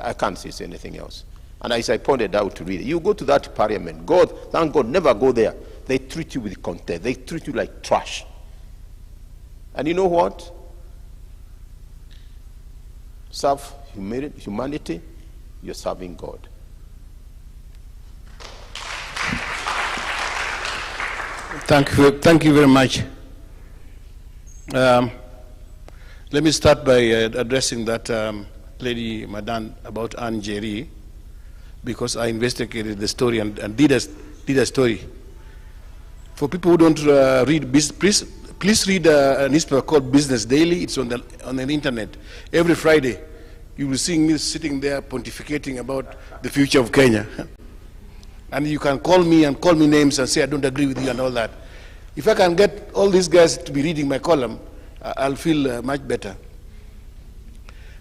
I can't say anything else. And as I pointed out to really, you go to that parliament, God, thank God, never go there. They treat you with contempt. They treat you like trash. And you know what? Serve humanity, you're serving God. Thank you very much. Let me start by addressing that lady, Madame, about Anne Njeri, because I investigated the story and did a story. For people who don't read, please read a newspaper called Business Daily. It's on the internet. Every Friday, you will see me sitting there pontificating about the future of Kenya. And you can call me and call me names and say I don't agree with you and all that. If I can get all these guys to be reading my column, I'll feel much better.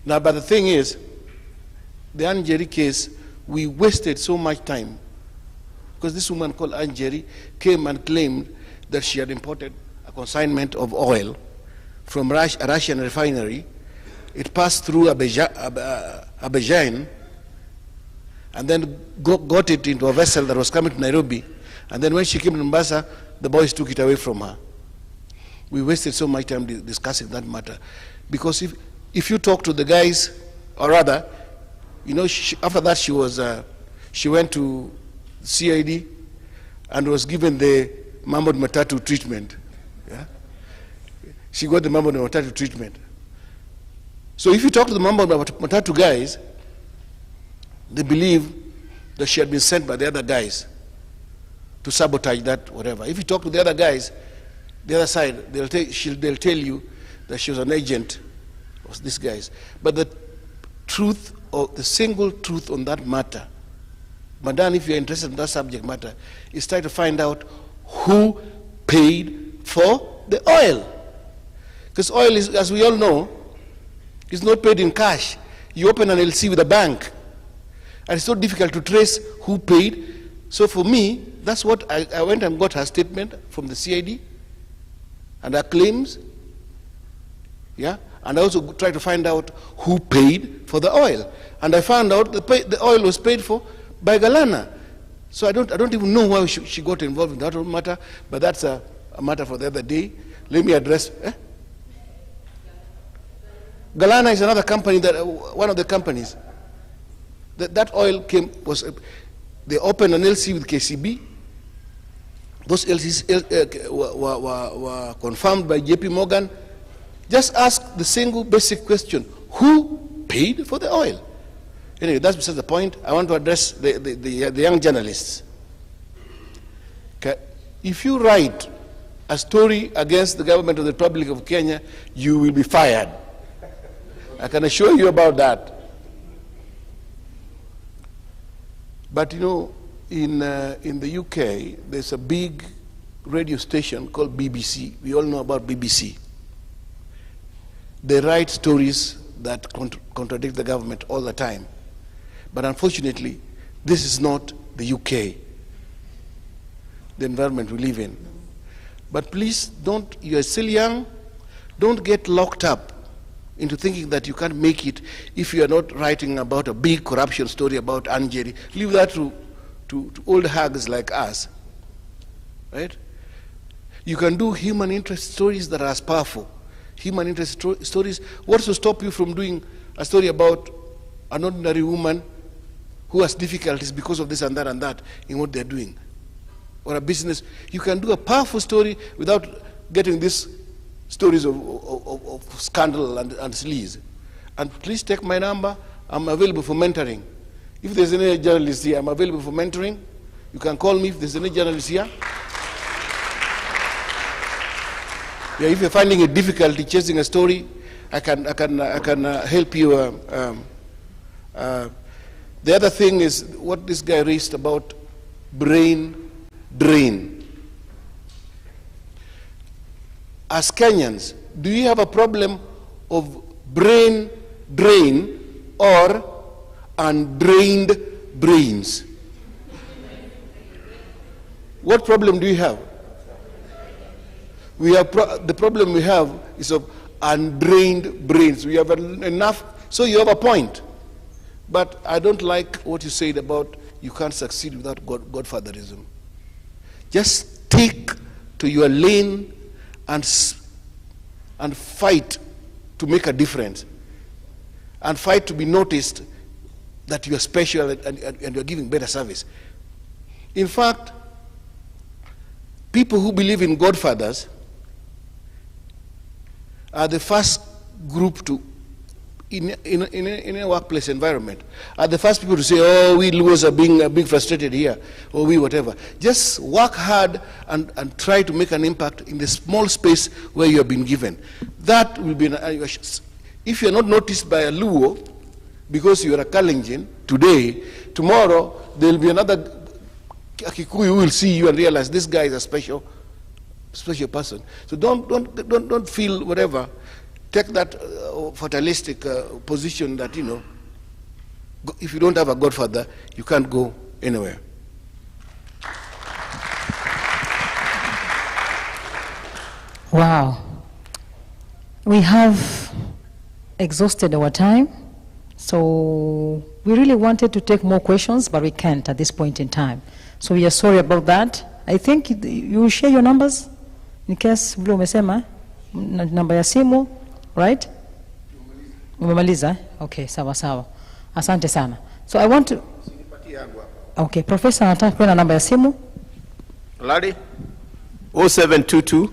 Now, but the thing is, the Anne Njeri case, we wasted so much time because this woman called Anne Njeri came and claimed that she had imported a consignment of oil from a Russian refinery. It passed through Abidjan and then got it into a vessel that was coming to Nairobi. And then when she came to Mombasa, the boys took it away from her. We wasted so much time discussing that matter. Because if you talk to the guys, or rather, you know, after that she went to CID and was given the Mambo Matatu treatment. Yeah? She got the Mambo Matatu treatment. So if you talk to the Mambo Matatu guys, they believe that she had been sent by the other guys to sabotage that, whatever. If you talk to the other guys, the other side, they'll tell you that she was an agent of these guys. But the truth, or the single truth on that matter, Madam, if you're interested in that subject matter, is try to find out who paid for the oil. Because oil is, as we all know, is not paid in cash. You open an LC with a bank, and it's so difficult to trace who paid. So for me, that's what I went and got her statement from the CID and her claims, yeah? And I also tried to find out who paid for the oil. And I found out the oil was paid for by Galana. So I don't even know why she got involved in that matter, but that's a matter for the other day. Let me address. Galana is another company, one of the companies. That oil they opened an LC with KCB. Those LCs were confirmed by JP Morgan. Just ask the single basic question: who paid for the oil? Anyway, that's besides the point. I want to address the young journalists. Okay. If you write a story against the government of the Republic of Kenya, you will be fired. I can assure you about that. But you know, in the UK, there's a big radio station called BBC. We all know about BBC. They write stories that contradict the government all the time. But unfortunately, this is not the UK, the environment we live in. But please don't, you're still young, don't get locked up into thinking that you can't make it if you are not writing about a big corruption story about Anne Njeri. Leave that to old hags like us, right? You can do human interest stories that are as powerful. Human interest stories. What's to stop you from doing a story about an ordinary woman who has difficulties because of this and that in what they're doing? Or a business. You can do a powerful story without getting these stories of scandal and sleaze. And please take my number. I'm available for mentoring. If there's any journalist here, I'm available for mentoring. You can call me if there's any journalist here. Yeah, if you're finding it difficulty chasing a story, I can help you. The other thing is what this guy raised about brain drain. As Kenyans, do you have a problem of brain drain or undrained brains? What problem do you have? We have the problem we have is of undrained brains. We have enough, so you have a point. But I don't like what you said about you can't succeed without godfatherism. Just stick to your lane and fight to make a difference. And fight to be noticed that you are special and you're giving better service. In fact, people who believe in godfathers are the first group to, in a workplace environment, are the first people to say, oh, we Luos are being frustrated here, or we whatever. Just work hard and try to make an impact in the small space where you have been given. That will be, if you're not noticed by a Luo, because you're a Kalenjin today, tomorrow there will be another Kikuyu who will see you and realize this guy is a special person. So don't feel whatever. Take that fatalistic position that, you know, if you don't have a godfather, you can't go anywhere. Wow. We have exhausted our time, so we really wanted to take more questions, but we can't at this point in time. So we are sorry about that. I think you will share your numbers in case vile umesema namba ya simu, right? Umemaliza? Okay, sawa sawa. Asante sana. So I want to Okay, Professor anataka kuwa na namba ya simu. Ladi 0722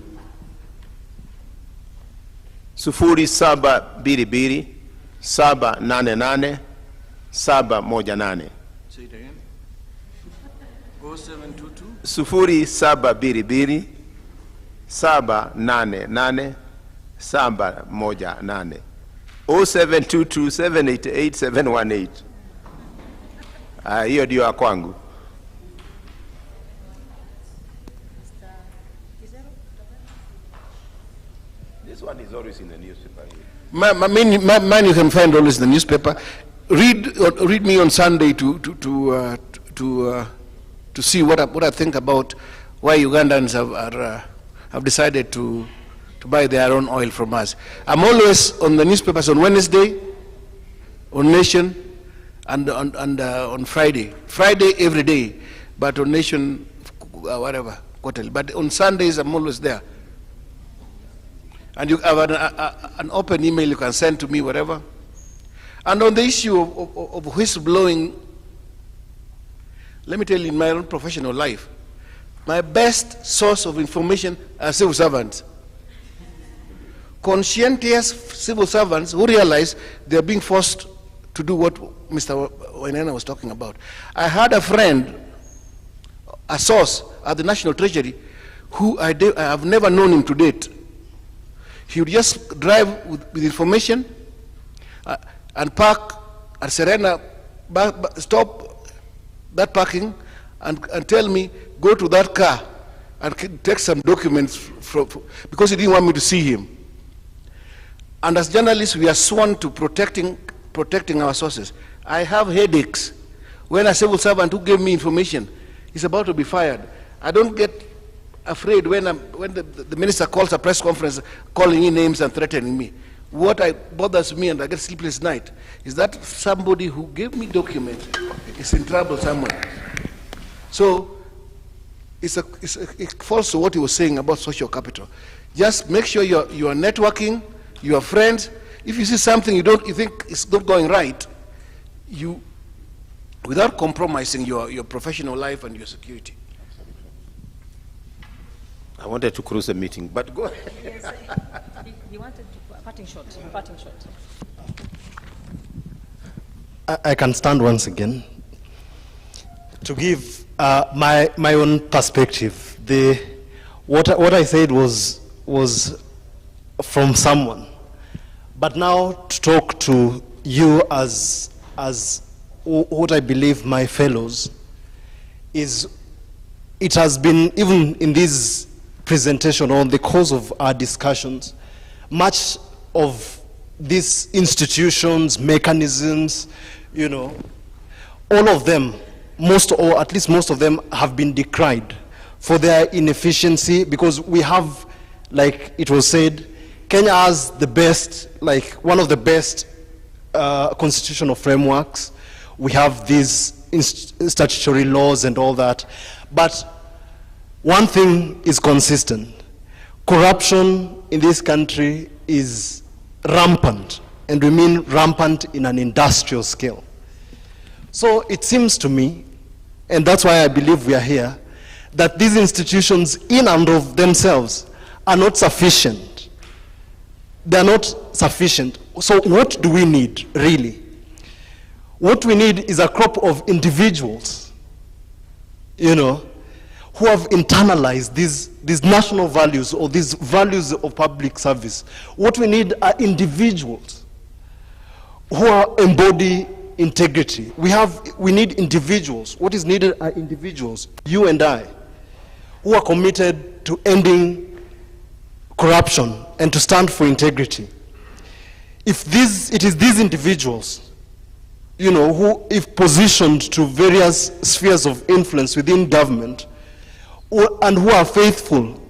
0722 788 718. Say it again. 0722 0722 788 718. 0722 788 718. Hiyo ndio ya kwangu. This one is always in the newspaper. Mine you can find always in the newspaper. Read me on Sunday to see what I think about why Ugandans have decided to buy their own oil from us. I'm always on the newspapers on Wednesday, on Nation, and on Friday. Friday every day, but on Nation, whatever, quarterly. But on Sundays I'm always there. And you have an open email you can send to me, whatever. And on the issue of whistleblowing, let me tell you, in my own professional life, my best source of information are civil servants. Conscientious civil servants who realize they're being forced to do what Mr. Wainaina was talking about. I had a friend, a source at the National Treasury, who I have never known him to date. He would just drive with information and park at Serena, stop that parking and tell me, go to that car and take some documents because he didn't want me to see him. And as journalists, we are sworn to protecting our sources. I have headaches when a civil servant who gave me information is about to be fired. I don't get afraid when the minister calls a press conference calling in names and threatening me. What bothers me and I get sleepless night is that somebody who gave me documents is in trouble somewhere. So it falls to what he was saying about social capital. Just make sure you are networking, you are friends. If you see something you think is not going right, without compromising your professional life and your security. I wanted to close the meeting, but go ahead. Yes, he wanted to, parting shot. I can stand once again to give my own perspective. What I said was from someone, but now to talk to you as what I believe my fellows is it has been, even in this presentation, on the course of our discussions, much of these institutions, mechanisms, you know, all of them, most or at least most of them have been decried for their inefficiency, because we have, like it was said, Kenya has the best, like one of the best constitutional frameworks. We have these statutory laws and all that. But one thing is consistent. Corruption in this country is rampant, and we mean rampant in an industrial scale. So it seems to me, and that's why I believe we are here, that these institutions in and of themselves are not sufficient. They're not sufficient. So what do we need, really? What we need is a crop of individuals, you know, who have internalized these national values or these values of public service. What we need are individuals who embody integrity. We need individuals. What is needed are individuals, you and I, who are committed to ending corruption and to stand for integrity. It is these individuals, you know, who, if positioned to various spheres of influence within government, and who are faithful,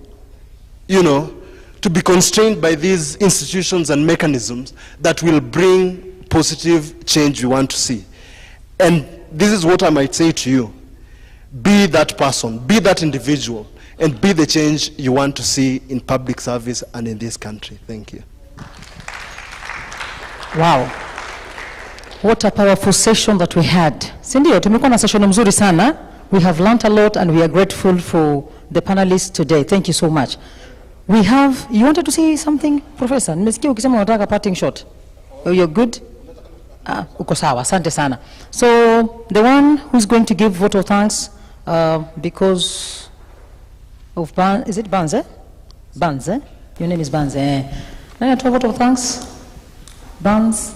you know, to be constrained by these institutions and mechanisms that will bring positive change we want to see. And this is what I might say to you. Be that person, be that individual, and be the change you want to see in public service and in this country. Thank you. Wow. What a powerful session that we had. Sindio, tumekuwa na session mzuri sana. We have learned a lot and we are grateful for the panelists today. Thank you so much. We have, you wanted to say something, Professor? Nimesikia ukisema unataka parting shot. Oh, you're good? Uko sawa, asante sana. So, the one who's going to give vote of thanks, because of is it Banz, eh? Banz, eh? Your name is Banz, eh? Nani atoa vote of thanks? Banz.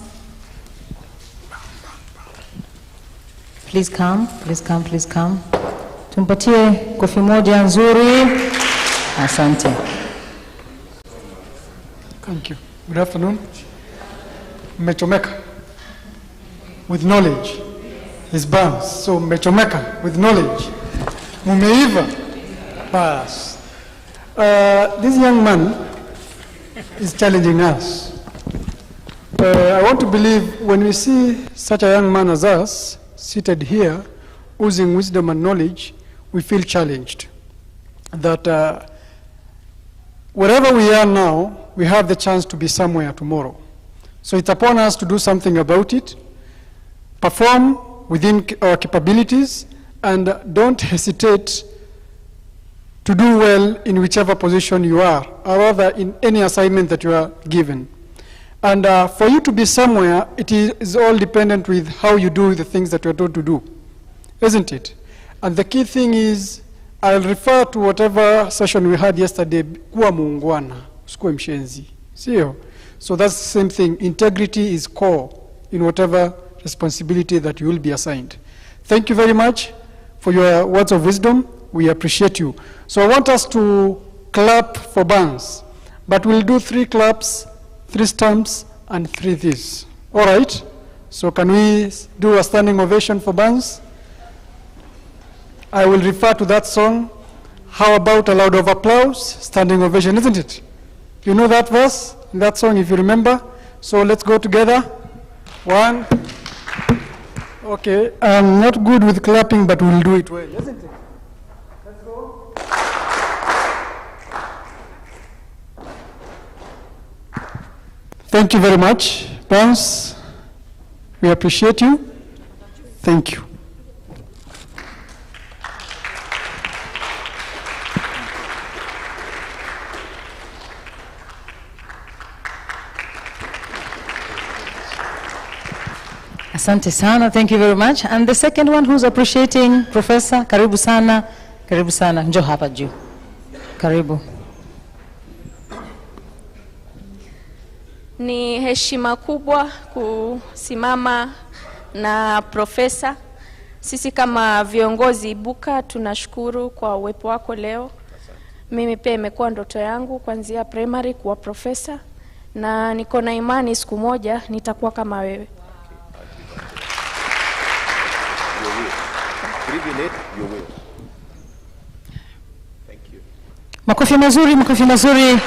Please come, please come, please come. Tumpatie kofi moja nzuri. Asante. Thank you. Good afternoon. Mmechomeka with knowledge is Banz. So mmechomeka with knowledge. Mumeiva. Pass. This young man is challenging us. I want to believe when we see such a young man as us seated here, oozing wisdom and knowledge, we feel challenged. That wherever we are now, we have the chance to be somewhere tomorrow. So it's upon us to do something about it, perform within our capabilities, and don't hesitate to do well in whichever position you are, or rather in any assignment that you are given. And for you to be somewhere, it is all dependent with how you do the things that you're told to do, isn't it? And the key thing is, I'll refer to whatever session we had yesterday, kuwa muungwana, usikuwe mshenzi. Sio? So that's the same thing. Integrity is core in whatever responsibility that you will be assigned. Thank you very much for your words of wisdom. We appreciate you. So I want us to clap for Banz, but we'll do 3 claps, 3 stamps, and 3 this. All right? So can we do a standing ovation for Banz? I will refer to that song. How about a loud of applause? Standing ovation, isn't it? You know that verse in that song, if you remember? So let's go together. 1. Okay, I'm not good with clapping, but we'll do it well, isn't it? Let's go. Thank you very much, Banz. We appreciate you. Thank you. Asante sana, thank you very much. And the second one who's appreciating, Professor, karibu sana, njoo hapa juu. Karibu. Ni heshima kubwa kusimama na profesa Sisi kama viongozi Ibuka tunashukuru kwa uwepo wako leo. Mimi pia imekuwa ndoto yangu kuanzia primary kuwa profesa, na niko na imani siku moja nitakuwa kama wewe. Makofi mazuri, makofi mazuri.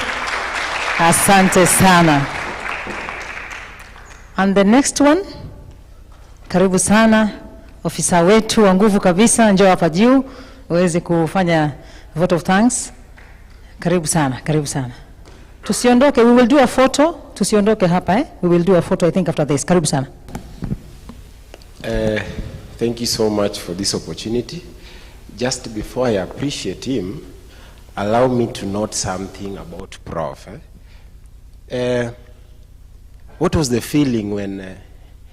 Asante sana. And the next one, karibu sana ofisa wetu wa nguvu kabisa, njoo hapa juu uweze kufanya vote of thanks. Karibu sana, karibu sana. Tusiondoke, we will do a photo. Tusiondoke hapa we will do a photo I think after this. Karibu sana. Thank you so much for this opportunity. Just before I appreciate him, allow me to note something about Prof. What was the feeling when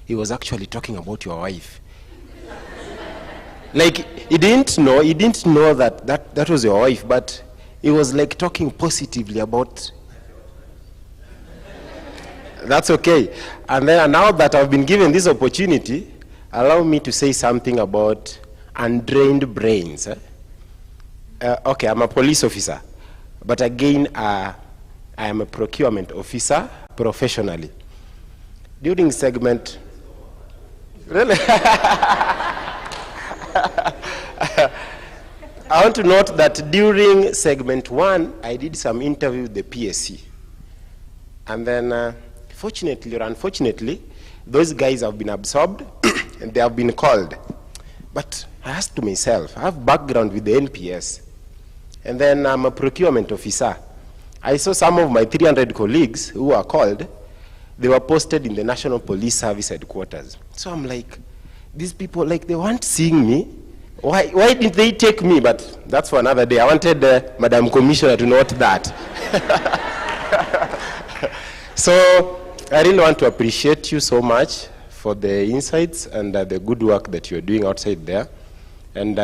he was actually talking about your wife? Like, he didn't know that was your wife, but he was like talking positively about. That's okay. And then now that I've been given this opportunity, allow me to say something about undrained brains. Okay, I'm a police officer, but again, I am a procurement officer professionally. During segment, really? I want to note that during segment 1, I did some interview with the PSC. And then, fortunately or unfortunately, those guys have been absorbed and they have been called. But I asked to myself, I have background with the NPS, and then I'm a procurement officer. I saw some of my 300 colleagues who were called, they were posted in the National Police Service headquarters. So I'm like, these people, like, they weren't seeing me. Why didn't they take me? But that's for another day. I wanted Madam Commissioner to note that. So I really want to appreciate you so much for the insights and the good work that you're doing outside there. And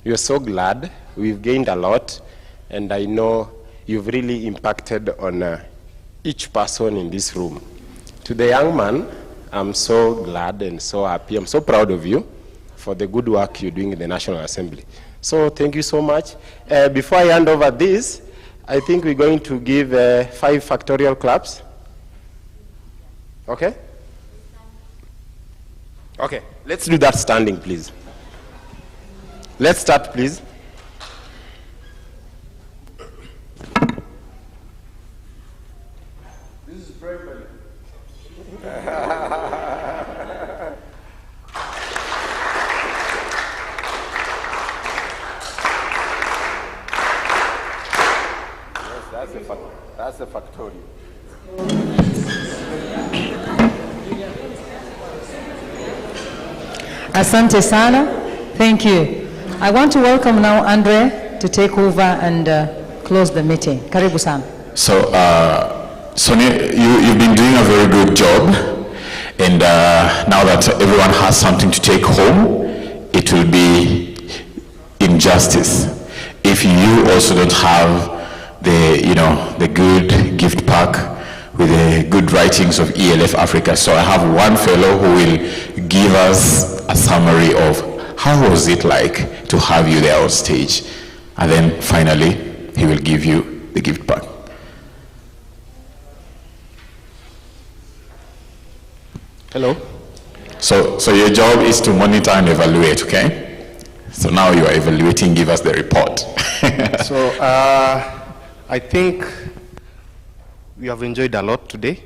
we're so glad. We've gained a lot. And I know you've really impacted on each person in this room. To the young man, I'm so glad and so happy. I'm so proud of you for the good work you're doing in the National Assembly. So thank you so much. Before I hand over this, I think we're going to give 5 factorial claps. Okay? Okay, let's do that standing, please. Let's start, please. This is very funny. Yes, that's a factorial. Asante sana. Thank you. I want to welcome now Andre to take over and close the meeting. Karibu sana. So, Sonia, you've been doing a very good job, and now that everyone has something to take home, it will be injustice if you also don't have the good gift pack with the good writings of ELF Africa. So I have one fellow who will give us a summary of how was it like to have you there on stage, and then finally he will give you the gift pack. Hello. So your job is to monitor and evaluate, okay? So now you are evaluating, give us the report. So I think we have enjoyed a lot today.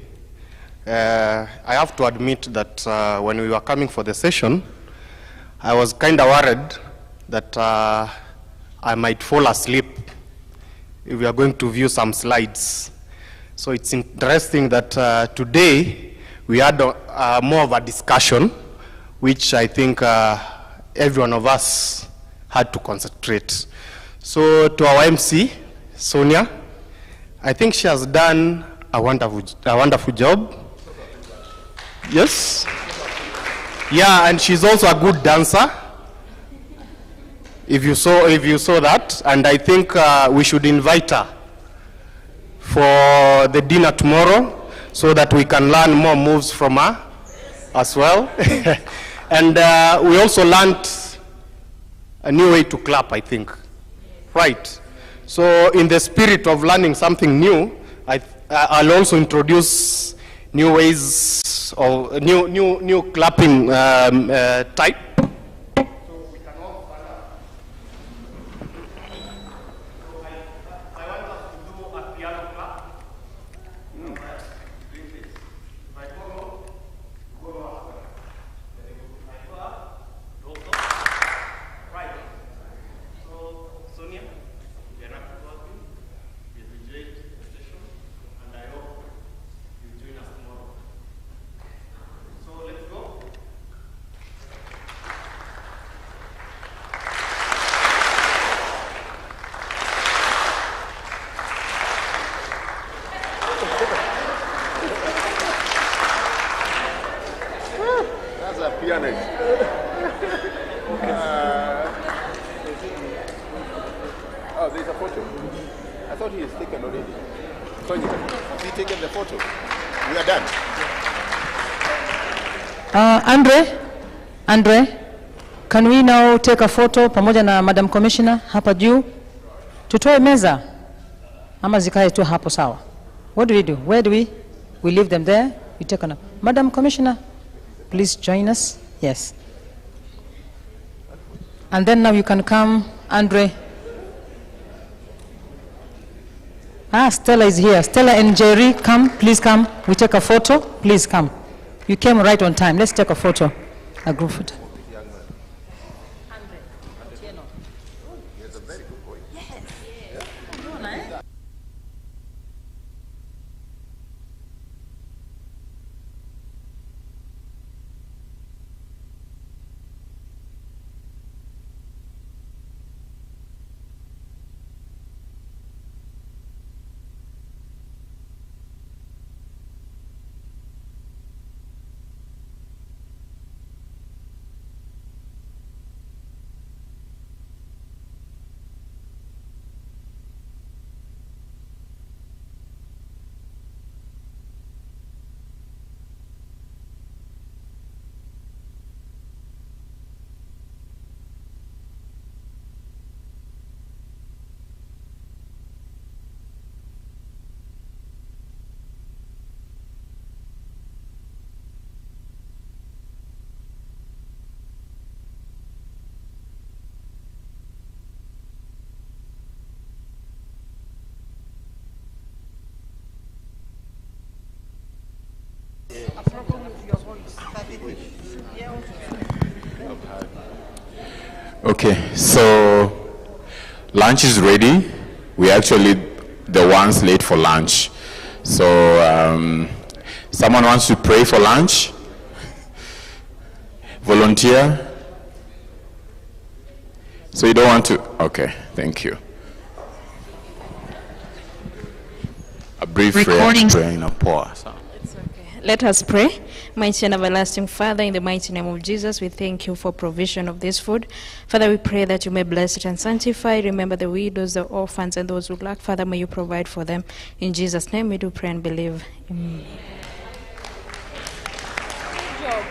I have to admit that when we were coming for the session, I was kind of worried that I might fall asleep if we are going to view some slides. So it's interesting that today we had more of a discussion, which I think every one of us had to concentrate. So to our MC, Sonia, I think she has done a wonderful job. Yes? Yeah, and she's also a good dancer. If you saw that, and I think we should invite her for the dinner tomorrow so that we can learn more moves from her as well. And we also learned a new way to clap, I think. Right. So in the spirit of learning something new, I'll also introduce new ways of new clapping type. Oh, there's a photo. I thought he has taken already. Sonia, has he taken the photo? We are done. Andre, can we now take a photo pamoja na Madam Commissioner hapa juu? Tutoe meza ama zikae tu hapo sawa? What do we do? Where do we leave them there? We take on. Madam Commissioner, please join us. Yes. And then now you can come, Andre. Stella is here. Stella and Jerry, come, please come. We take a photo. Please come. You came right on time. Let's take a photo. A group photo. Okay, so lunch is ready. We're actually the ones late for lunch. So someone wants to pray for lunch? Volunteer? So you don't want to? Okay, thank you. A brief prayer in a pause. It's okay. Let us pray. Mighty and everlasting Father, in the mighty name of Jesus, we thank you for provision of this food. Father, we pray that you may bless it and sanctify. Remember the widows, the orphans, and those who lack. Father, may you provide for them. In Jesus' name we do pray and believe. Amen. Good job.